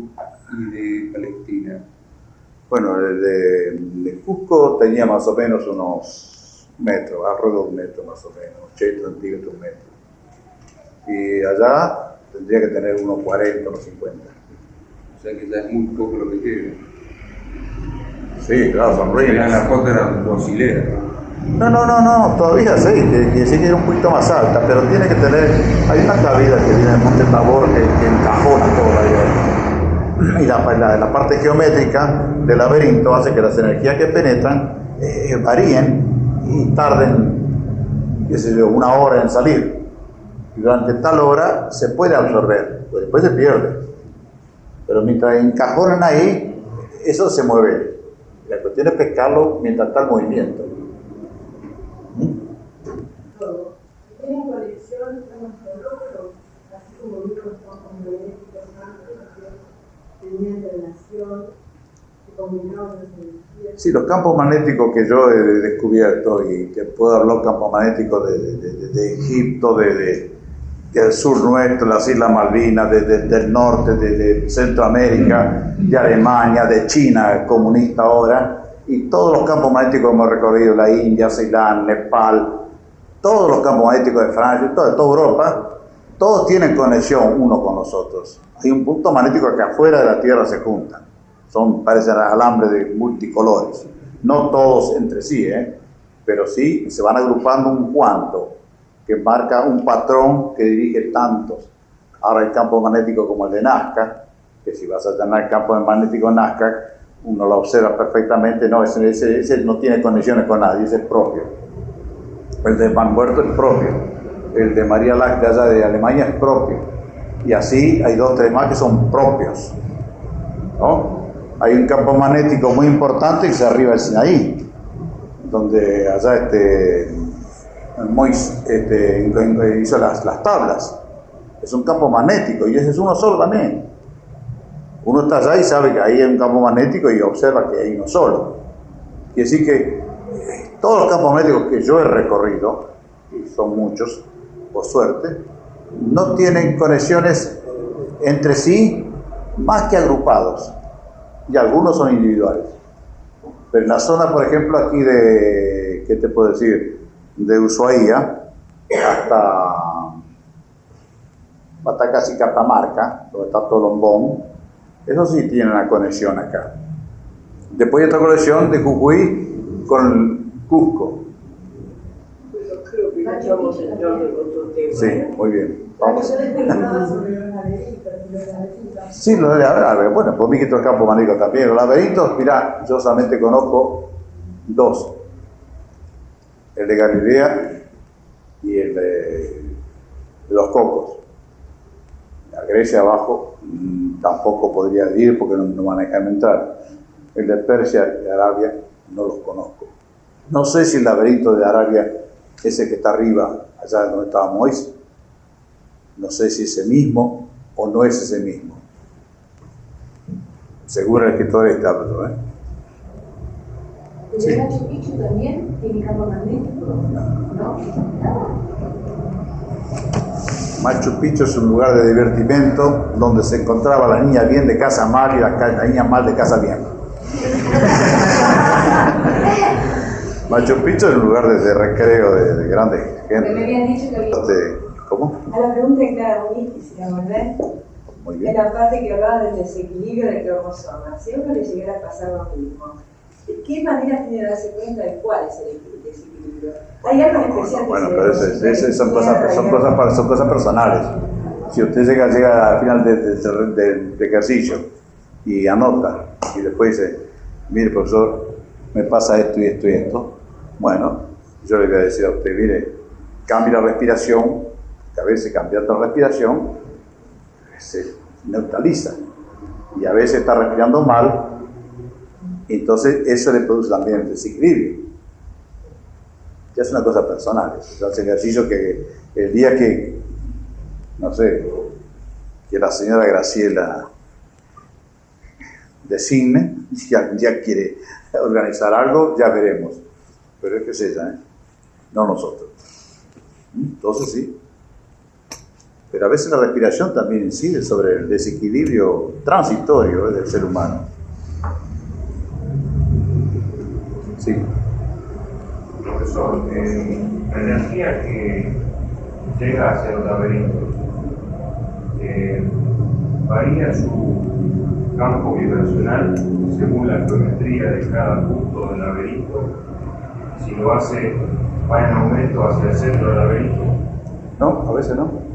y de Palestina? Bueno, el de Cusco tenía más o menos unos metros, alrededor de un metro más o menos, 80 centímetros, un metro. Y allá tendría que tener unos 40, unos 50. O sea que ya es muy poco lo que queda. Sí, claro, son ruinas. La foto era fosileras. No, todavía sí, quiere decir que es un poquito más alta, pero tiene que tener, hay una cabida que viene del Monte Tabor que encajona todo ahí. Y la parte geométrica del laberinto hace que las energías que penetran varíen y tarden, qué sé yo, una hora en salir. Y durante tal hora se puede absorber, pues después se pierde. Pero mientras encajonan ahí, eso se mueve. La cuestión es pescarlo mientras está el movimiento. ¿Tienen conexión unos con otros? Así como vimos los campos magnéticos antes, que tenían relación, que combinaban las energías. Sí, los campos magnéticos que yo he descubierto y que puedo hablar de campos magnéticos de Egipto, del sur nuestro, las Islas Malvinas, del norte, de Centroamérica, de Alemania, de China, comunista ahora, y todos los campos magnéticos que hemos recorrido, la India, Ceilán, Nepal, todos los campos magnéticos de Francia, de toda Europa, todos tienen conexión uno con los otros. Hay un punto magnético que afuera de la Tierra se juntan, parecen alambres de multicolores, no todos entre sí, pero sí se van agrupando un cuanto, que marca un patrón que dirige tantos. Ahora hay campo magnético como el de Nazca, que si vas a tener el campo magnético de Nazca, uno lo observa perfectamente, no, ese no tiene conexiones con nadie, ese es propio. El de Van Muerto es propio, el de María Láctea allá de Alemania es propio, y así hay 2 o 3 más que son propios, ¿no? Hay un campo magnético muy importante que se arriba del Sinaí, donde allá Moisés hizo las tablas. Es un campo magnético y ese es uno solo también. Uno está allá y sabe que ahí hay un campo magnético y observa que hay uno solo. Quiere decir que todos los campos magnéticos que yo he recorrido, y son muchos, por suerte, no tienen conexiones entre sí más que agrupados, y algunos son individuales. Pero en la zona, por ejemplo, aquí de, ¿qué te puedo decir? De Ushuaia hasta casi Catamarca, donde está Tolombón, eso sí tiene una conexión acá. Después hay otra conexión de Jujuy con Cusco. Pero creo que ya estamos entrando en otro tema. Sí, muy bien. Vamos. Yo les preguntaba sobre los laberintos. Sí, a ver, bueno, por mí que el campo mágico también. Los laberintos, mirá, yo solamente conozco dos. El de Galilea y el de los Cocos. La Grecia abajo tampoco podría ir porque no van a dejarme entrar. El de Persia y de Arabia no los conozco. No sé si el laberinto de Arabia es el que está arriba, allá donde estaba Moisés. No sé si es ese mismo o no es ese mismo. Seguro el escritor está, pero ¿El Machu Picchu también tiene campo magnético? ¿No? Machu Picchu es un lugar de divertimento donde se encontraba la niña bien de casa mal y la niña mal de casa bien. Machu Picchu es un lugar de recreo de grande gente. Me habían dicho que había... ¿Cómo? A la pregunta de Clara Muniz, quisiera volver. Muy bien. En la parte que hablaba del desequilibrio de cromosomas, si a uno le llegara a pasar lo mismo, ¿de qué maneras tiene de darse cuenta de cuál es el desequilibrio? ¿Hay algo especial? Bueno, pero son cosas personales. Si usted llega al final del ejercicio y anota, y después dice, mire profesor, me pasa esto y esto y esto, bueno, yo le voy a decir a usted, mire, cambie la respiración, que a veces cambiando la respiración se neutraliza y a veces está respirando mal, entonces eso le produce también el desequilibrio. Ya es una cosa personal, es un ejercicio que el día que, no sé, que la señora Graciela designe, ya quiere organizar algo, ya veremos, pero es que es ella, no nosotros. Entonces sí. Pero a veces la respiración también incide sobre el desequilibrio transitorio del ser humano. Sí. Profesor, la energía que llega hacia los laberintos varía su campo vibracional según la geometría de cada punto del laberinto. Si lo hace, va en aumento hacia el centro del laberinto. No, a veces no.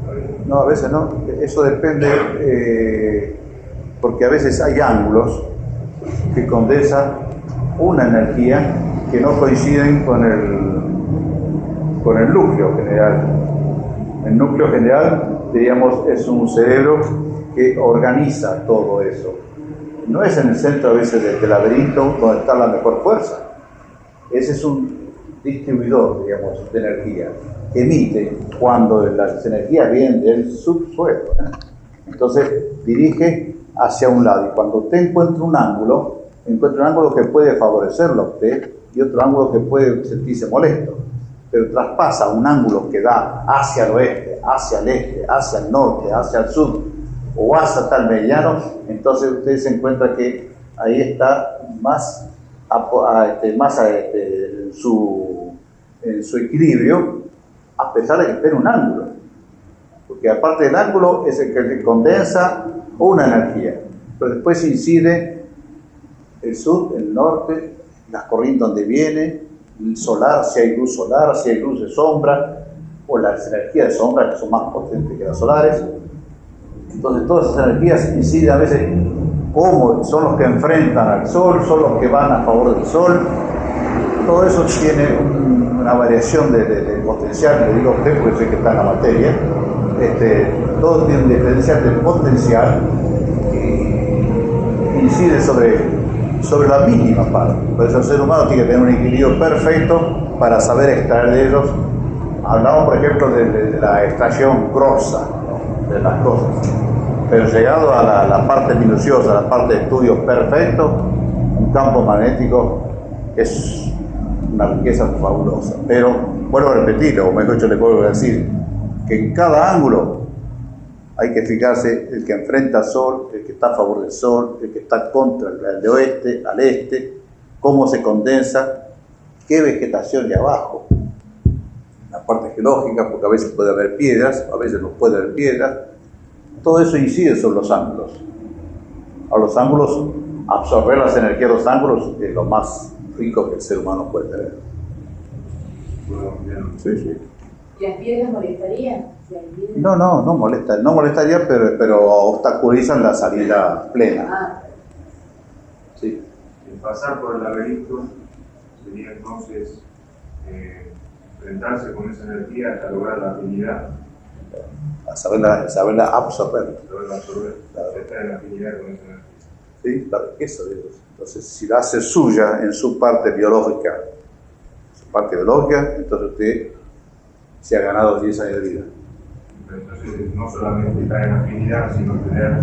No, a veces no. Eso depende, porque a veces hay ángulos que condensan una energía que no coinciden con el núcleo general. El núcleo general, diríamos, es un cerebro que organiza todo eso. No es en el centro a veces del laberinto donde está la mejor fuerza. Ese es un distribuidor, digamos, de energía. Emite cuando las energías vienen del subsuelo. Entonces dirige hacia un lado y cuando usted encuentra un ángulo que puede favorecerlo a usted y otro ángulo que puede sentirse molesto, pero traspasa un ángulo que da hacia el oeste, hacia el este, hacia el norte, hacia el sur o hacia tal mediano, entonces usted se encuentra que ahí está más en su equilibrio, a pesar de que esté en un ángulo, porque aparte del ángulo es el que condensa una energía, pero después incide el sur, el norte, las corrientes donde viene, el solar, si hay luz solar, si hay luz de sombra, o las energías de sombra que son más potentes que las solares. Entonces todas esas energías inciden a veces como son los que enfrentan al sol, son los que van a favor del sol. Todo eso tiene una variación de potencial, le digo a usted porque sé que está en la materia, todo tiene un diferencial de potencial que incide sobre la mínima parte. Por eso el ser humano tiene que tener un equilibrio perfecto para saber extraer de ellos. Hablamos, por ejemplo, de la extracción grosa, ¿no?, de las cosas. Pero llegado a la parte minuciosa, a la parte de estudio perfecto, un campo magnético es una riqueza fabulosa. Pero vuelvo a repetirlo, o mejor dicho, le puedo decir que en cada ángulo hay que fijarse el que enfrenta al sol, el que está a favor del sol, el que está contra el de oeste, al este, cómo se condensa, qué vegetación hay abajo. La parte geológica, porque a veces puede haber piedras, a veces no puede haber piedras. Todo eso incide sobre los ángulos. A los ángulos, absorber las energías de los ángulos es lo más rico que el ser humano puede tener. Sí, sí. ¿Y las piedras molestarían? No molesta, no molestaría, pero obstaculizan la salida plena. Sí. El pasar por el laberinto sería entonces enfrentarse con esa energía hasta lograr la afinidad. Saberla absorber. Saberla absorber, estar en afinidad con esa energía. Sí, la riqueza de Dios. Entonces, si la hace suya en su parte biológica, entonces usted se ha ganado 10 años de vida. Entonces, no solamente estar en afinidad, sino tener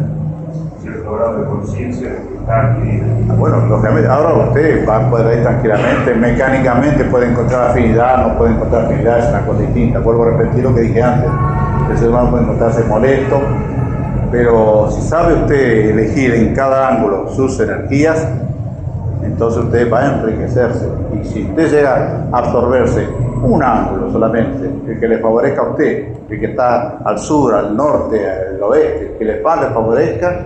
cierto grado de conciencia de que está adquirido. Bueno, lógicamente, ahora usted va a poder ir tranquilamente, mecánicamente puede encontrar afinidad, no puede encontrar afinidad, es una cosa distinta. Vuelvo a repetir lo que dije antes, el ser humano puede encontrarse molesto, pero si sabe usted elegir en cada ángulo sus energías, entonces usted va a enriquecerse. Y si usted llega a absorberse un ángulo solamente, el que le favorezca a usted, el que está al sur, al norte, al oeste, el que le favorezca,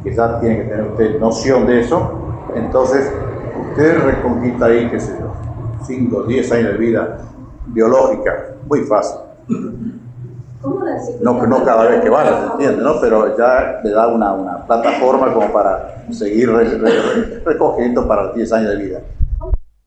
quizás tiene que tener usted noción de eso, entonces usted reconquista ahí, qué sé yo, 5 o 10 años de vida biológica, muy fácil. No cada vez que vaya, ¿se entiende? ¿No? Pero ya le da una plataforma como para seguir recogiendo para 10 años de vida.